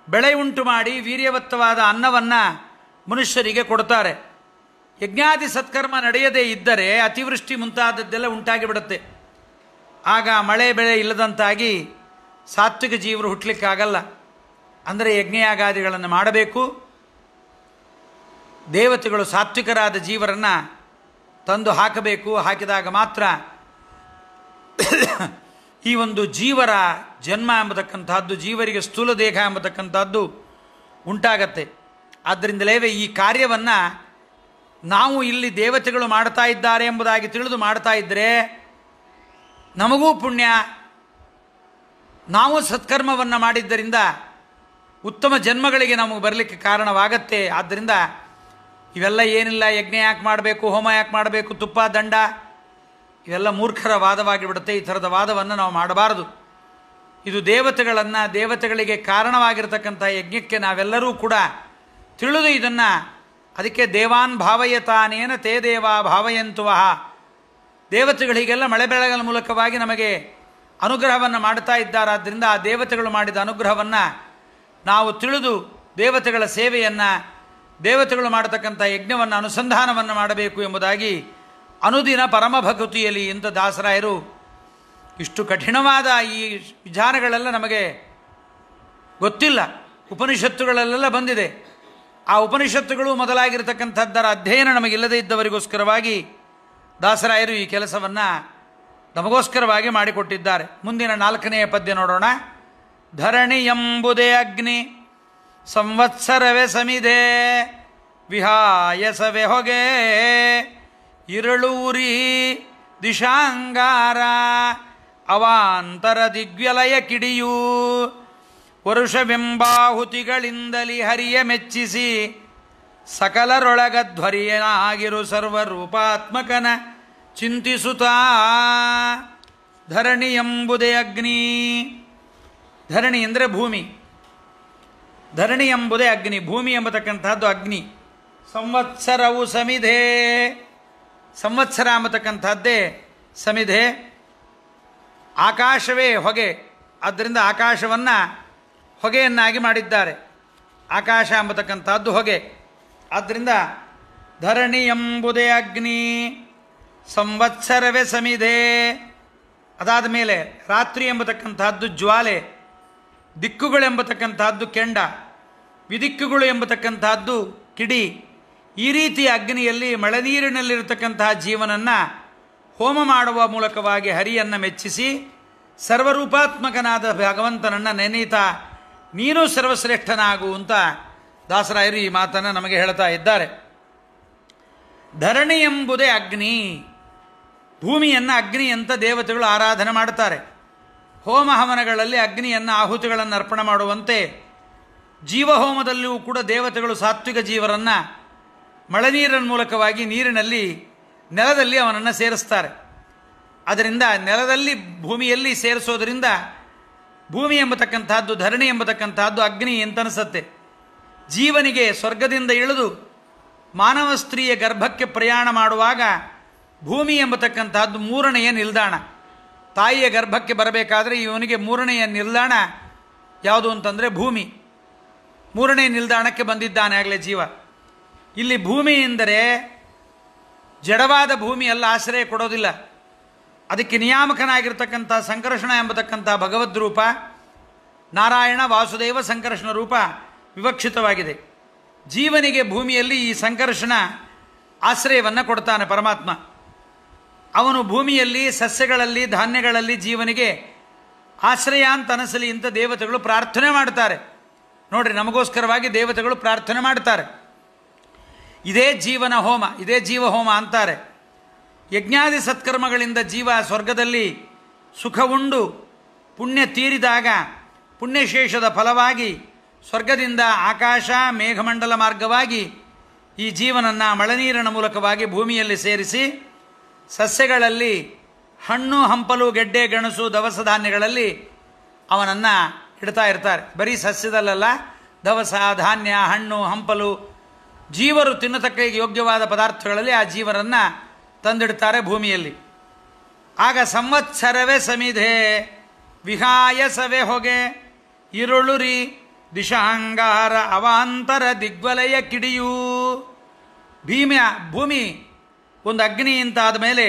ಬೆಳೆ ಉಂಟು ಮಾಡಿ ವೀರ್ಯವತ್ತವಾದ ಅನ್ನವನ್ನು ಮನುಷ್ಯರಿಗೆ ಕೊಡ್ತಾರೆ. ಯಜ್ಞಾದಿ ಸತ್ಕರ್ಮ ನಡೆಯದೇ ಇದ್ದರೆ ಅತಿವೃಷ್ಟಿ ಮುಂತಾದದ್ದೆಲ್ಲ ಉಂಟಾಗಿಬಿಡುತ್ತೆ. ಆಗ ಮಳೆ ಬೆಳೆ ಇಲ್ಲದಂತಾಗಿ ಸಾತ್ವಿಕ ಜೀವರು ಹುಟ್ಟಲಿಕ್ಕಾಗಲ್ಲ. ಅಂದರೆ ಯಜ್ಞಯಾಗಾದಿಗಳನ್ನು ಮಾಡಬೇಕು. ದೇವತೆಗಳು ಸಾತ್ವಿಕರಾದ ಜೀವರನ್ನು ತಂದು ಹಾಕಬೇಕು. ಹಾಕಿದಾಗ ಮಾತ್ರ ಈ ಒಂದು ಜೀವರ ಜನ್ಮ ಎಂಬತಕ್ಕಂಥದ್ದು, ಜೀವರಿಗೆ ಸ್ಥೂಲ ದೇಹ ಎಂಬತಕ್ಕಂಥದ್ದು ಉಂಟಾಗತ್ತೆ. ಆದ್ದರಿಂದಲೇ ಈ ಕಾರ್ಯವನ್ನು ನಾವು ಇಲ್ಲಿ ದೇವತೆಗಳು ಮಾಡ್ತಾ ಇದ್ದಾರೆ ಎಂಬುದಾಗಿ ತಿಳಿದು ಮಾಡ್ತಾ ಇದ್ದರೆ ನಮಗೂ ಪುಣ್ಯ, ನಾವು ಸತ್ಕರ್ಮವನ್ನು ಮಾಡಿದ್ದರಿಂದ ಉತ್ತಮ ಜನ್ಮಗಳಿಗೆ ನಮಗೆ ಬರಲಿಕ್ಕೆ ಕಾರಣವಾಗತ್ತೆ. ಆದ್ದರಿಂದ ಇವೆಲ್ಲ ಏನಿಲ್ಲ, ಯಜ್ಞ ಯಾಕೆ ಮಾಡಬೇಕು, ಹೋಮ ಯಾಕೆ ಮಾಡಬೇಕು, ತುಪ್ಪ ದಂಡ, ಇವೆಲ್ಲ ಮೂರ್ಖರ ವಾದವಾಗಿ ಬಿಡುತ್ತೆ. ಈ ಥರದ ವಾದವನ್ನು ನಾವು ಮಾಡಬಾರದು. ಇದು ದೇವತೆಗಳಿಗೆ ಕಾರಣವಾಗಿರ್ತಕ್ಕಂಥ ಯಜ್ಞಕ್ಕೆ ನಾವೆಲ್ಲರೂ ಕೂಡ ತಿಳಿದು ಇದನ್ನು, ಅದಕ್ಕೆ ದೇವಾನ್ ಭಾವಯತಾನೇನ ತೇ ದೇವಾ ಭಾವಯಂತುವಹ, ದೇವತೆಗಳಿಗೆಲ್ಲ ಮಳೆ ಬೆಳಗಲ ಮೂಲಕವಾಗಿ ನಮಗೆ ಅನುಗ್ರಹವನ್ನು ಮಾಡ್ತಾ ಇದ್ದಾರಾದ್ದರಿಂದ ಆ ದೇವತೆಗಳು ಮಾಡಿದ ಅನುಗ್ರಹವನ್ನು ನಾವು ತಿಳಿದು ದೇವತೆಗಳ ಸೇವೆಯನ್ನು, ದೇವತೆಗಳು ಮಾಡತಕ್ಕಂಥ ಯಜ್ಞವನ್ನು ಅನುಸಂಧಾನವನ್ನು ಮಾಡಬೇಕು ಎಂಬುದಾಗಿ ಅನುದಿನ ಪರಮಭಕ್ತಿಯಲ್ಲಿ ಅಂತ ದಾಸರಾಯರು ಇಷ್ಟು ಕಠಿಣವಾದ ಈ ವಿಚಾರಗಳೆಲ್ಲ ನಮಗೆ ಗೊತ್ತಿಲ್ಲ. ಉಪನಿಷತ್ತುಗಳಲ್ಲೆಲ್ಲ ಬಂದಿದೆ. ಆ ಉಪನಿಷತ್ತುಗಳು ಮೊದಲಾಗಿರ್ತಕ್ಕಂಥದ್ದರ ಅಧ್ಯಯನ ನಮಗಿಲ್ಲದೇ ಇದ್ದವರಿಗೋಸ್ಕರವಾಗಿ ದಾಸರಾಯರು ಈ ಕೆಲಸವನ್ನು ನಮಗೋಸ್ಕರವಾಗಿ ಮಾಡಿಕೊಟ್ಟಿದ್ದಾರೆ. ಮುಂದಿನ 4ನೇ ಪದ್ಯ ನೋಡೋಣ. ಧರಣಿ ಎಂಬುದೇ ಅಗ್ನಿ ಸಂವತ್ಸರವೇ ಸಮಿಧೆ ವಿಹಾಯಸವೆ ಹೊಗೆ ಇರಳೂರಿ ದಿಶಾಂಗಾರ ಅವಾಂತರ ದಿಗ್ವಲಯ ಕಿಡಿಯೂ ವರುಷವೆಂಬಾಹುತಿಗಳಿಂದಲಿ ಹರಿಯ ಮೆಚ್ಚಿಸಿ ಸಕಲರೊಳಗಧ್ವರಿಯನಾಗಿರು ಸರ್ವರೂಪಾತ್ಮಕನ ಚಿಂತಿಸುತ್ತಾ ಧರಣಿ ಎಂಬುದೇ ಅಗ್ನಿ. ಧರಣಿ ಅಂದರೆ ಭೂಮಿ, ಧರಣಿ ಎಂಬುದೇ ಅಗ್ನಿ, ಭೂಮಿ ಎಂಬತಕ್ಕಂಥದ್ದು ಅಗ್ನಿ. ಸಂವತ್ಸರವು ಸಮಿಧೆ, ಸಂವತ್ಸರ ಎಂಬತಕ್ಕಂಥದ್ದೇ ಸಮಿಧೆ. ಆಕಾಶವೇ ಹೊಗೆ, ಆದ್ದರಿಂದ ಆಕಾಶವನ್ನು ಹೊಗೆಯನ್ನಾಗಿ ಮಾಡಿದ್ದಾರೆ. ಆಕಾಶ ಎಂಬತಕ್ಕಂಥದ್ದು ಹೊಗೆ, ಆದ್ದರಿಂದ ಧರಣಿ ಎಂಬುದೇ ಅಗ್ನಿ, ಸಂವತ್ಸರವೇ ಸಮಿಧೆ. ಅದಾದ ಮೇಲೆ ರಾತ್ರಿ ಎಂಬತಕ್ಕಂಥದ್ದು ಜ್ವಾಲೆ, ದಿಕ್ಕುಗಳೆಂಬತಕ್ಕಂಥದ್ದು ಕೆಂಡ, ವಿದಿಕ್ಕುಗಳು ಎಂಬತಕ್ಕಂಥದ್ದು ಕಿಡಿ. ಈ ರೀತಿಯ ಅಗ್ನಿಯಲ್ಲಿ ಮಳೆನೀರಿನಲ್ಲಿರತಕ್ಕಂತಹ ಜೀವನನ್ನು ಹೋಮ ಮಾಡುವ ಮೂಲಕವಾಗಿ ಹರಿಯನ್ನು ಮೆಚ್ಚಿಸಿ ಸರ್ವರೂಪಾತ್ಮಕನಾದ ಭಗವಂತನನ್ನು ನೆನೀತಾ ನೀನು ಸರ್ವಶ್ರೇಷ್ಠನಾಗು ಅಂತ ದಾಸರಾಯರು ಈ ಮಾತನ್ನು ನಮಗೆ ಹೇಳ್ತಾ ಇದ್ದಾರೆ. ಧರಣಿ ಎಂಬುದೇ ಅಗ್ನಿ, ಭೂಮಿಯನ್ನು ಅಗ್ನಿ ಅಂತ ದೇವತೆಗಳು ಆರಾಧನೆ ಮಾಡುತ್ತಾರೆ. ಹೋಮ ಹವನಗಳಲ್ಲಿ ಅಗ್ನಿಯನ್ನು ಆಹುತಿಗಳನ್ನು ಅರ್ಪಣೆ ಮಾಡುವಂತೆ ಜೀವಹೋಮದಲ್ಲಿಯೂ ಕೂಡ ದೇವತೆಗಳು ಸಾತ್ವಿಕ ಜೀವರನ್ನು ಮಳೆನೀರಿನ ಮೂಲಕವಾಗಿ ನೀರಿನಲ್ಲಿ ನೆಲದಲ್ಲಿ ಅವನನ್ನು ಸೇರಿಸ್ತಾರೆ. ಅದರಿಂದ ನೆಲದಲ್ಲಿ ಭೂಮಿಯಲ್ಲಿ ಸೇರಿಸೋದರಿಂದ ಭೂಮಿ ಎಂಬತಕ್ಕಂಥದ್ದು ಧರಣಿ ಎಂಬತಕ್ಕಂಥದ್ದು ಅಗ್ನಿ ಅಂತನಿಸುತ್ತೆ. ಜೀವನಿಗೆ ಸ್ವರ್ಗದಿಂದ ಇಳಿದು ಮಾನವ ಸ್ತ್ರೀಯ ಗರ್ಭಕ್ಕೆ ಪ್ರಯಾಣ ಮಾಡುವಾಗ ಭೂಮಿ ಎಂಬತಕ್ಕಂಥದ್ದು ಮೂರನೆಯ ನಿಲ್ದಾಣ. ತಾಯಿಯ ಗರ್ಭಕ್ಕೆ ಬರಬೇಕಾದರೆ ಇವನಿಗೆ ಮೂರನೆಯ ನಿಲ್ದಾಣ ಯಾವುದು ಅಂತಂದರೆ ಭೂಮಿ. ಮೂರನೇ ನಿಲ್ದಾಣಕ್ಕೆ ಬಂದಿದ್ದಾನೆ ಆಗಲೇ ಜೀವ. ಇಲ್ಲಿ ಭೂಮಿ ಎಂದರೆ ಜಡವಾದ ಭೂಮಿಯಲ್ಲ, ಆಶ್ರಯ ಕೊಡೋದಿಲ್ಲ. ಅದಕ್ಕೆ ನಿಯಾಮಕನಾಗಿರ್ತಕ್ಕಂಥ ಸಂಕರ್ಷಣ ಎಂಬತಕ್ಕಂಥ ಭಗವದ್ ರೂಪ, ನಾರಾಯಣ ವಾಸುದೇವ ಸಂಕರ್ಷಣ ರೂಪ ವಿವಕ್ಷಿತವಾಗಿದೆ. ಜೀವನಿಗೆ ಭೂಮಿಯಲ್ಲಿ ಈ ಸಂಕರ್ಷಣ ಆಶ್ರಯವನ್ನು ಕೊಡ್ತಾನೆ ಪರಮಾತ್ಮ. ಅವನು ಭೂಮಿಯಲ್ಲಿ ಸಸ್ಯಗಳಲ್ಲಿ ಧಾನ್ಯಗಳಲ್ಲಿ ಜೀವನಿಗೆ ಆಶ್ರಯ ಅಂತ ಅನಿಸಲಿ ಅಂತ ದೇವತೆಗಳು ಪ್ರಾರ್ಥನೆ ಮಾಡ್ತಾರೆ. ನೋಡ್ರಿ, ನಮಗೋಸ್ಕರವಾಗಿ ದೇವತೆಗಳು ಪ್ರಾರ್ಥನೆ ಮಾಡ್ತಾರೆ. ಇದೇ ಜೀವನ ಹೋಮ, ಇದೇ ಜೀವಹೋಮ ಅಂತಾರೆ. ಯಜ್ಞಾದಿ ಸತ್ಕರ್ಮಗಳಿಂದ ಜೀವ ಸ್ವರ್ಗದಲ್ಲಿ ಸುಖ ಉಂಡು ಪುಣ್ಯ ತೀರಿದಾಗ ಪುಣ್ಯಶೇಷದ ಫಲವಾಗಿ ಸ್ವರ್ಗದಿಂದ ಆಕಾಶ ಮೇಘಮಂಡಲ ಮಾರ್ಗವಾಗಿ ಈ ಜೀವನನ್ನು ಮಳೆನೀರಿನ ಮೂಲಕವಾಗಿ ಭೂಮಿಯಲ್ಲಿ ಸೇರಿಸಿ ಸಸ್ಯಗಳಲ್ಲಿ ಹಣ್ಣು ಹಂಪಲು ಗೆಡ್ಡೆ ಗೆಣಸು ದವಸ ಧಾನ್ಯಗಳಲ್ಲಿ ಅವನನ್ನು ಇಡ್ತಾ ಇರ್ತಾರೆ. ಬರೀ ಸಸ್ಯದಲ್ಲ, ದವಸ ಧಾನ್ಯ ಹಣ್ಣು ಹಂಪಲು ಜೀವರು ತಿನ್ನತಕ್ಕ ಯೋಗ್ಯವಾದ ಪದಾರ್ಥಗಳಲ್ಲಿ ಆ ಜೀವರನ್ನು ತಂದಿಡ್ತಾರೆ ಭೂಮಿಯಲ್ಲಿ. ಆಗ ಸಂವತ್ಸರವೇ ಸಮಿಧೆ ವಿಹಾಯಸವೇ ಹೊಗೆ ಇರುಳುರಿ ದಿಶಾಂಗಾರ ಅವಾಂತರ ದಿಗ್ವಲಯ ಕಿಡಿಯೂ. ಭೂಮಿ ಒಂದು ಅಗ್ನಿ ಅಂತ ಆದಮೇಲೆ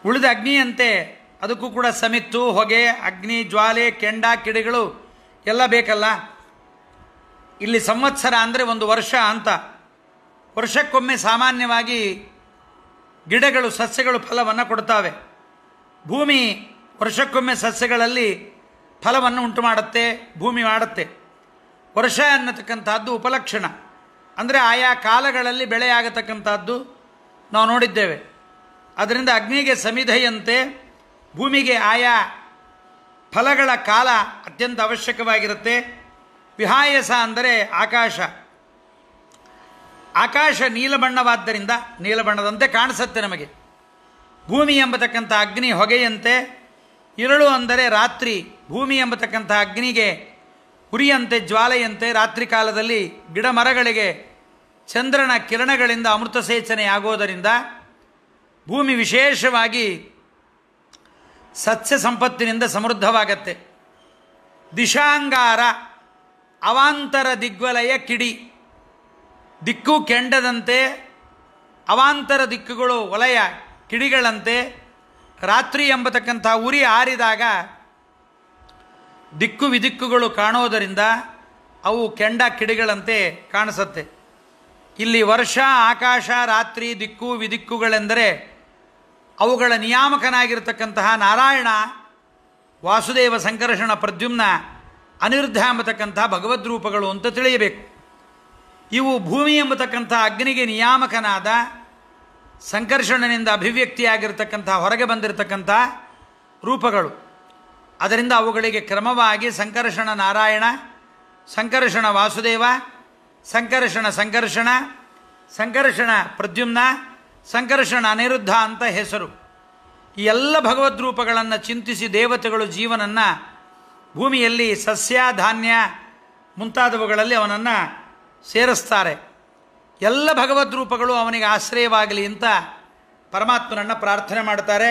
ಉಳಿದ ಅಗ್ನಿಯಂತೆ ಅದಕ್ಕೂ ಕೂಡ ಸಮಿತ್ತು, ಹೊಗೆ, ಅಗ್ನಿ, ಜ್ವಾಲೆ, ಕೆಂಡ, ಕಿಡಿಗಳು ಎಲ್ಲ ಬೇಕಲ್ಲ. ಇಲ್ಲಿ ಸಂವತ್ಸರ ಅಂದರೆ ಒಂದು ವರ್ಷ ಅಂತ. ವರ್ಷಕ್ಕೊಮ್ಮೆ ಸಾಮಾನ್ಯವಾಗಿ ಗಿಡಗಳು ಸಸ್ಯಗಳು ಫಲವನ್ನು ಕೊಡ್ತಾವೆ. ಭೂಮಿ ವರ್ಷಕ್ಕೊಮ್ಮೆ ಸಸ್ಯಗಳಲ್ಲಿ ಫಲವನ್ನು ಉಂಟು ಮಾಡುತ್ತೆ, ಭೂಮಿ ಮಾಡುತ್ತೆ. ವರ್ಷ ಅನ್ನತಕ್ಕಂಥದ್ದು ಉಪಲಕ್ಷಣ, ಅಂದರೆ ಆಯಾ ಕಾಲಗಳಲ್ಲಿ ಬೆಳೆಯಾಗತಕ್ಕಂಥದ್ದು ನಾವು ನೋಡಿದ್ದೇವೆ. ಅದರಿಂದ ಅಗ್ನಿಗೆ ಸಮಿಧೆಯಂತೆ ಭೂಮಿಗೆ ಆಯಾ ಫಲಗಳ ಕಾಲ ಅತ್ಯಂತ ಅವಶ್ಯಕವಾಗಿರುತ್ತೆ. ವಿಹಾಯಸ ಅಂದರೆ ಆಕಾಶ. ಆಕಾಶ ನೀಲಬಣ್ಣವಾದ್ದರಿಂದ ನೀಲಬಣ್ಣದಂತೆ ಕಾಣಿಸುತ್ತೆ ನಮಗೆ. ಭೂಮಿ ಎಂಬತಕ್ಕಂಥ ಅಗ್ನಿ ಹೊಗೆಯಂತೆ, ಇರಳು ಅಂದರೆ ರಾತ್ರಿ. ಭೂಮಿ ಎಂಬತಕ್ಕಂಥ ಅಗ್ನಿಗೆ ಉರಿಯಂತೆ ಜ್ವಾಲೆಯಂತೆ ರಾತ್ರಿ ಕಾಲದಲ್ಲಿ ಗಿಡ ಮರಗಳಿಗೆ ಚಂದ್ರನ ಕಿರಣಗಳಿಂದ ಅಮೃತ ಸೇಚನೆಯಾಗೋದರಿಂದ ಭೂಮಿ ವಿಶೇಷವಾಗಿ ಸಸ್ಯ ಸಂಪತ್ತಿನಿಂದ ಸಮೃದ್ಧವಾಗತ್ತೆ. ದಿಶಾಂಗಾರ ಅವಾಂತರ ದಿಗ್ವಲಯ ಕಿಡಿ, ದಿಕ್ಕು ಕೆಂಡದಂತೆ, ಅವಾಂತರ ದಿಕ್ಕುಗಳು ವಲಯ ಕಿಡಿಗಳಂತೆ. ರಾತ್ರಿ ಎಂಬತಕ್ಕಂಥ ಉರಿ ಆರಿದಾಗ ದಿಕ್ಕು ವಿದಿಕ್ಕುಗಳು ಕಾಣೋದರಿಂದ ಅವು ಕೆಂಡ ಕಿಡಿಗಳಂತೆ ಕಾಣಿಸುತ್ತೆ. ಇಲ್ಲಿ ವರ್ಷ, ಆಕಾಶ, ರಾತ್ರಿ, ದಿಕ್ಕು ವಿದಿಕ್ಕುಗಳೆಂದರೆ ಅವುಗಳ ನಿಯಾಮಕನಾಗಿರ್ತಕ್ಕಂತಹ ನಾರಾಯಣ ವಾಸುದೇವ ಸಂಕರ್ಷಣ ಪ್ರದ್ಯುಮ್ನ ಅನಿರುದ್ಧ ಎಂಬತಕ್ಕಂಥ ಭಗವದ್ ರೂಪಗಳು ಅಂತ ತಿಳಿಯಬೇಕು. ಇವು ಭೂಮಿ ಎಂಬತಕ್ಕಂಥ ಅಗ್ನಿಗೆ ನಿಯಾಮಕನಾದ ಸಂಕರ್ಷಣನಿಂದ ಅಭಿವ್ಯಕ್ತಿಯಾಗಿರ್ತಕ್ಕಂಥ ಹೊರಗೆ ಬಂದಿರತಕ್ಕಂಥ ರೂಪಗಳು. ಅದರಿಂದ ಅವುಗಳಿಗೆ ಕ್ರಮವಾಗಿ ಸಂಕರ್ಷಣ ನಾರಾಯಣ, ಸಂಕರ್ಷಣ ವಾಸುದೇವ, ಸಂಕರ್ಷಣ ಸಂಕರ್ಷಣ, ಸಂಕರ್ಷಣ ಪ್ರದ್ಯುಮ್ನ, ಸಂಕರ್ಷಣ ಅನಿರುದ್ಧ ಅಂತ ಹೆಸರು. ಈ ಎಲ್ಲ ಭಗವದ್ ರೂಪಗಳನ್ನು ಚಿಂತಿಸಿ ದೇವತೆಗಳು ಜೀವನನ್ನು ಭೂಮಿಯಲ್ಲಿ ಸಸ್ಯ ಧಾನ್ಯ ಮುಂತಾದವುಗಳಲ್ಲಿ ಅವನನ್ನು ಸೇರಿಸ್ತಾರೆ. ಎಲ್ಲ ಭಗವದ್ ರೂಪಗಳು ಅವನಿಗೆ ಆಶ್ರಯವಾಗಲಿ ಅಂತ ಪರಮಾತ್ಮನನ್ನು ಪ್ರಾರ್ಥನೆ ಮಾಡ್ತಾರೆ.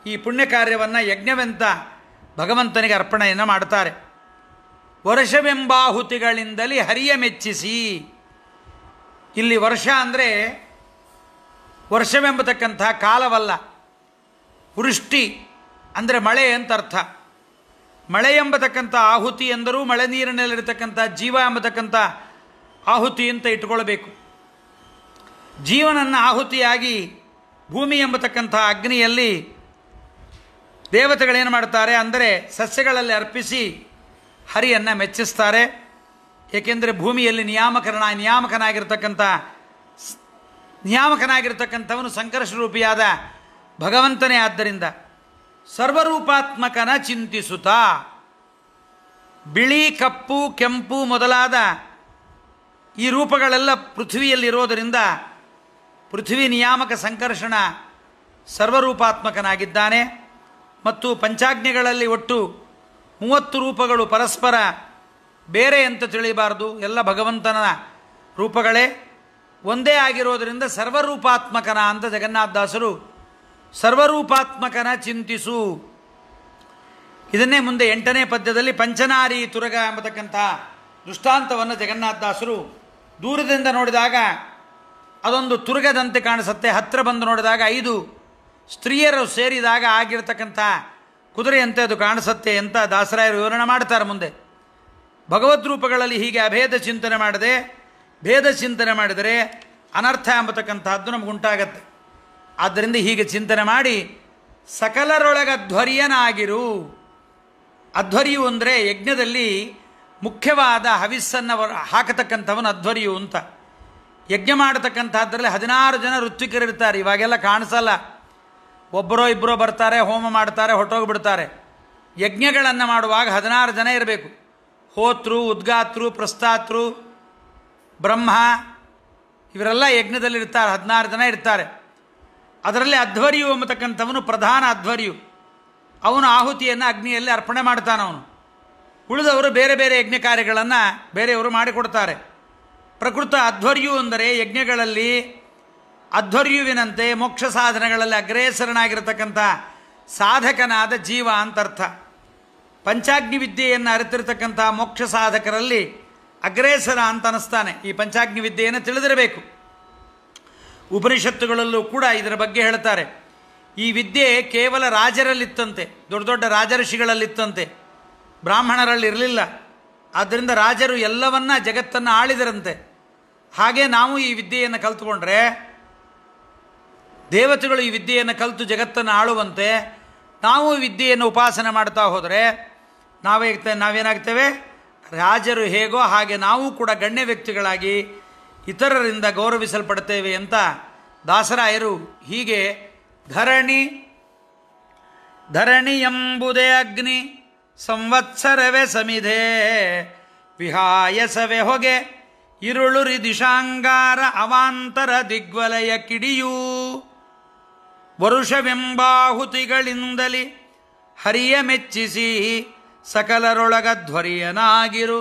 ಈ ಪುಣ್ಯ ಕಾರ್ಯವನ್ನು ಯಜ್ಞವೆಂತ ಭಗವಂತನಿಗೆ ಅರ್ಪಣೆಯನ್ನು ಮಾಡ್ತಾರೆ. ವರ್ಷವೆಂಬಾಹುತಿಗಳಿಂದಲೇ ಹರಿಯ ಮೆಚ್ಚಿಸಿ. ಇಲ್ಲಿ ವರ್ಷ ಅಂದರೆ ವರ್ಷವೆಂಬತಕ್ಕಂಥ ಕಾಲವಲ್ಲ, ವೃಷ್ಟಿ ಅಂದರೆ ಮಳೆ ಅಂತ ಅರ್ಥ. ಮಳೆ ಎಂಬತಕ್ಕಂಥ ಆಹುತಿ ಎಂದರೂ ಮಳೆ ನೀರಿನಲ್ಲಿರತಕ್ಕಂಥ ಜೀವ ಎಂಬತಕ್ಕಂಥ ಆಹುತಿ ಅಂತ ಇಟ್ಕೊಳ್ಬೇಕು. ಜೀವನನ್ನು ಆಹುತಿಯಾಗಿ ಭೂಮಿ ಎಂಬತಕ್ಕಂಥ ಅಗ್ನಿಯಲ್ಲಿ ದೇವತೆಗಳೇನು ಮಾಡ್ತಾರೆ ಅಂದರೆ ಸಸ್ಯಗಳಲ್ಲಿ ಅರ್ಪಿಸಿ ಹರಿಯನ್ನು ಮೆಚ್ಚಿಸ್ತಾರೆ. ಏಕೆಂದರೆ ಭೂಮಿಯಲ್ಲಿ ನಿಯಾಮಕನಾಗಿರ್ತಕ್ಕಂಥವನು ಸಂಕರ್ಷರೂಪಿಯಾದ ಭಗವಂತನೇ. ಆದ್ದರಿಂದ ಸರ್ವರೂಪಾತ್ಮಕನ ಚಿಂತಿಸುತ್ತಾ ಬಿಳಿ, ಕಪ್ಪು, ಕೆಂಪು ಮೊದಲಾದ ಈ ರೂಪಗಳೆಲ್ಲ ಪೃಥ್ವಿಯಲ್ಲಿರೋದರಿಂದ ಪೃಥ್ವಿ ನಿಯಾಮಕ ಸಂಕರ್ಷಣ ಸರ್ವರೂಪಾತ್ಮಕನಾಗಿದ್ದಾನೆ. ಮತ್ತು ಪಂಚಾಗ್ನಿಗಳಲ್ಲಿ ಒಟ್ಟು 30 ರೂಪಗಳು ಪರಸ್ಪರ ಬೇರೆ ಅಂತ ತಿಳಿಯಬಾರದು, ಎಲ್ಲ ಭಗವಂತನ ರೂಪಗಳೇ ಒಂದೇ ಆಗಿರೋದರಿಂದ ಸರ್ವರೂಪಾತ್ಮಕನ ಅಂತ ಜಗನ್ನಾಥದಾಸರು ಸರ್ವರೂಪಾತ್ಮಕನ ಚಿಂತಿಸು. ಇದನ್ನೇ ಮುಂದೆ 8ನೇ ಪದ್ಯದಲ್ಲಿ ಪಂಚನಾರಿ ತುರಗ ಎಂಬತಕ್ಕಂಥ ದೃಷ್ಟಾಂತವನ್ನು ಜಗನ್ನಾಥದಾಸರು ದೂರದಿಂದ ನೋಡಿದಾಗ ಅದೊಂದು ತುರಗದಂತೆ ಕಾಣಿಸುತ್ತೆ, ಹತ್ತಿರ ಬಂದು ನೋಡಿದಾಗ 5 ಸ್ತ್ರೀಯರು ಸೇರಿದಾಗ ಆಗಿರ್ತಕ್ಕಂಥ ಕುದುರೆಯಂತೆ ಅದು ಕಾಣಿಸುತ್ತೆ ಅಂತ ದಾಸರಾಯರು ವಿವರಣೆ ಮಾಡ್ತಾರೆ. ಮುಂದೆ ಭಗವದ್ ರೂಪಗಳಲ್ಲಿ ಹೀಗೆ ಅಭೇದ ಚಿಂತನೆ ಮಾಡದೆ ಭೇದ ಚಿಂತನೆ ಮಾಡಿದರೆ ಅನರ್ಥ ಎಂಬತಕ್ಕಂಥದ್ದು ನಮಗುಂಟಾಗತ್ತೆ. ಆದ್ದರಿಂದ ಹೀಗೆ ಚಿಂತನೆ ಮಾಡಿ ಸಕಲರೊಳಗ ಅಧ್ವರ್ಯನಾಗಿರು. ಅಧ್ವರ್ಯು ಅಂದರೆ ಯಜ್ಞದಲ್ಲಿ ಮುಖ್ಯವಾದ ಹವಿಸ್ಸನ್ನು ಹಾಕತಕ್ಕಂಥವನು ಅಧ್ವರ್ಯು ಅಂತ. ಯಜ್ಞ ಮಾಡತಕ್ಕಂಥದ್ರಲ್ಲಿ 16 ಜನ ಋತ್ವಿಕರಿರ್ತಾರೆ. ಇವಾಗೆಲ್ಲ ಕಾಣಿಸಲ್ಲ, ಒಬ್ಬರೋ ಇಬ್ಬರೋ ಬರ್ತಾರೆ, ಹೋಮ ಮಾಡ್ತಾರೆ, ಹೊಟ್ಟೋಗ್ಬಿಡ್ತಾರೆ. ಯಜ್ಞಗಳನ್ನು ಮಾಡುವಾಗ 16 ಜನ ಇರಬೇಕು. ಹೋತೃ, ಉದ್ಗಾತೃ, ಪ್ರಸ್ಥಾತೃ, ಬ್ರಹ್ಮ ಇವರೆಲ್ಲ ಯಜ್ಞದಲ್ಲಿರ್ತಾರೆ, 16 ಜನ ಇರ್ತಾರೆ. ಅದರಲ್ಲಿ ಅಧ್ವರ್ಯು ಎಂಬತಕ್ಕಂಥವನು ಪ್ರಧಾನ ಅಧ್ವರ್ಯು. ಅವನು ಆಹುತಿಯನ್ನು ಅಗ್ನಿಯಲ್ಲಿ ಅರ್ಪಣೆ ಮಾಡ್ತಾನವನು. ಉಳಿದವರು ಬೇರೆ ಬೇರೆ ಯಜ್ಞ ಕಾರ್ಯಗಳನ್ನು ಬೇರೆಯವರು ಮಾಡಿಕೊಡ್ತಾರೆ. ಪ್ರಕೃತ ಅಧ್ವರ್ಯು ಅಂದರೆ ಯಜ್ಞಗಳಲ್ಲಿ ಅಧ್ವರ್ಯುವಿನಂತೆ ಮೋಕ್ಷ ಸಾಧನೆಗಳಲ್ಲಿ ಅಗ್ರೇಸರನಾಗಿರತಕ್ಕಂಥ ಸಾಧಕನಾದ ಜೀವ ಅಂತ ಅರ್ಥ. ಪಂಚಾಗ್ನಿ ವಿದ್ಯೆಯನ್ನು ಅರಿತಿರ್ತಕ್ಕಂಥ ಮೋಕ್ಷ ಸಾಧಕರಲ್ಲಿ ಅಗ್ರೇಸರ ಅಂತ ಅನ್ನಿಸ್ತಾನೆ. ಈ ಪಂಚಾಗ್ನಿ ವಿದ್ಯೆಯನ್ನು ತಿಳಿದಿರಬೇಕು. ಉಪನಿಷತ್ತುಗಳಲ್ಲೂ ಕೂಡ ಇದರ ಬಗ್ಗೆ ಹೇಳ್ತಾರೆ. ಈ ವಿದ್ಯೆ ಕೇವಲ ರಾಜರಲ್ಲಿತ್ತಂತೆ, ದೊಡ್ಡ ದೊಡ್ಡ ರಾಜಋಷಿಗಳಲ್ಲಿತ್ತಂತೆ, ಬ್ರಾಹ್ಮಣರಲ್ಲಿ ಇರಲಿಲ್ಲ. ಆದ್ದರಿಂದ ರಾಜರು ಎಲ್ಲವನ್ನ ಜಗತ್ತನ್ನು ಆಳಿದರಂತೆ. ಹಾಗೆ ನಾವು ಈ ವಿದ್ಯೆಯನ್ನು ಕಲ್ತುಕೊಂಡ್ರೆ, ದೇವತೆಗಳು ಈ ವಿದ್ಯೆಯನ್ನು ಕಲಿತು ಜಗತ್ತನ್ನು ಆಳುವಂತೆ ನಾವು ಈ ವಿದ್ಯೆಯನ್ನು ಉಪಾಸನೆ ಮಾಡ್ತಾ ಹೋದರೆ ನಾವೇನಾಗ್ತೇವೆ? ರಾಜರು ಹೇಗೋ ಹಾಗೆ ನಾವು ಕೂಡ ಗಣ್ಯ ವ್ಯಕ್ತಿಗಳಾಗಿ ಇತರರಿಂದ ಗೌರವಿಸಲ್ಪಡ್ತೇವೆ ಅಂತ ದಾಸರಾಯರು ಹೀಗೆ ಧರಣಿ ಎಂಬುದೇ ಅಗ್ನಿ ಸಂವತ್ಸರವೇ ಸಮಿಧೆ ವಿಹಾಯಸವೆ ಹೊಗೆ ಇರುಳುರಿ ದಿಶಾಂಗಾರ ಅವಾಂತರ ದಿಗ್ವಲಯ ಕಿಡಿಯೂ ವರುಷವೆಂಬಾಹುತಿಗಳಿಂದಲಿ ಹರಿಯ ಮೆಚ್ಚಿಸಿ ಸಕಲರೊಳಗಧ್ವರ್ಯನಾಗಿರು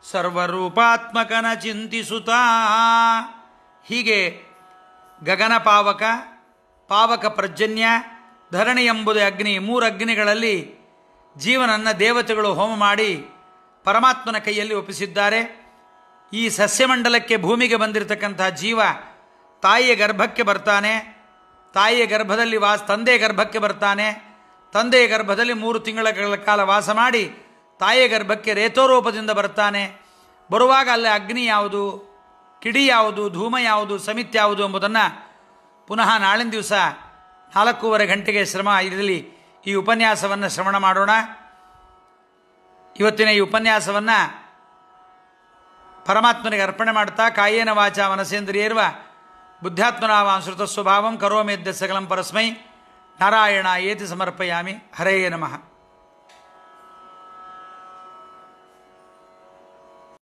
ಸರ್ವರೂಪಾತ್ಮಕನ ಚಿಂತಿಸುತ್ತಾ. ಹೀಗೆ ಗಗನ ಪಾವಕ, ಪಾವಕ ಪ್ರಜನ್ಯ, ಧರಣಿ ಎಂಬುದೇ ಅಗ್ನಿ, 3 ಅಗ್ನಿಗಳಲ್ಲಿ ಜೀವನನ್ನು ದೇವತೆಗಳು ಹೋಮ ಮಾಡಿ ಪರಮಾತ್ಮನ ಕೈಯಲ್ಲಿ ಒಪ್ಪಿಸಿದ್ದಾರೆ. ಈ ಸಸ್ಯಮಂಡಲಕ್ಕೆ ಭೂಮಿಗೆ ಬಂದಿರತಕ್ಕಂಥ ಜೀವ ತಾಯಿಯ ಗರ್ಭಕ್ಕೆ ಬರ್ತಾನೆ, ತಾಯಿಯ ಗರ್ಭದಲ್ಲಿ ತಂದೆಯ ಗರ್ಭಕ್ಕೆ ಬರ್ತಾನೆ, ತಂದೆಯ ಗರ್ಭದಲ್ಲಿ 3 ತಿಂಗಳ ಕಾಲ ವಾಸ ಮಾಡಿ ತಾಯಿಯ ಗರ್ಭಕ್ಕೆ ರೇತೋರೂಪದಿಂದ ಬರ್ತಾನೆ. ಬರುವಾಗ ಅಲ್ಲಿ ಅಗ್ನಿ ಯಾವುದು, ಕಿಡಿ ಯಾವುದು, ಧೂಮ ಯಾವುದು, ಸಮಿತ್ ಯಾವುದು ಎಂಬುದನ್ನು ಪುನಃ ನಾಳಿನ ದಿವಸ 4:15 ಗಂಟೆಗೆ ಶ್ರಮ ಇರಲಿ ಈ ಉಪನ್ಯಾಸವನ್ನು ಶ್ರವಣ ಮಾಡೋಣ. ಇವತ್ತಿನ ಈ ಉಪನ್ಯಾಸವನ್ನು ಪರಮಾತ್ಮನಿಗೆ ಅರ್ಪಣೆ ಮಾಡ್ತಾ ಕಾಯೇನ ವಾಚ ಮನಸೇಂದ್ರಿಯರ್ವ ಬುದ್ಧ್ಯಾತ್ಮನಾವಾಂ ಶ್ರುತ ಸ್ವಭಾವಂ ಕರೋಮೇದ್ಯ ಸಕಲಂ ಪರಸ್ಮೈ ನಾರಾಯಣ ಏತಿ ಸಮರ್ಪಯಾಮಿ. ಹರೇ ನಮಃ.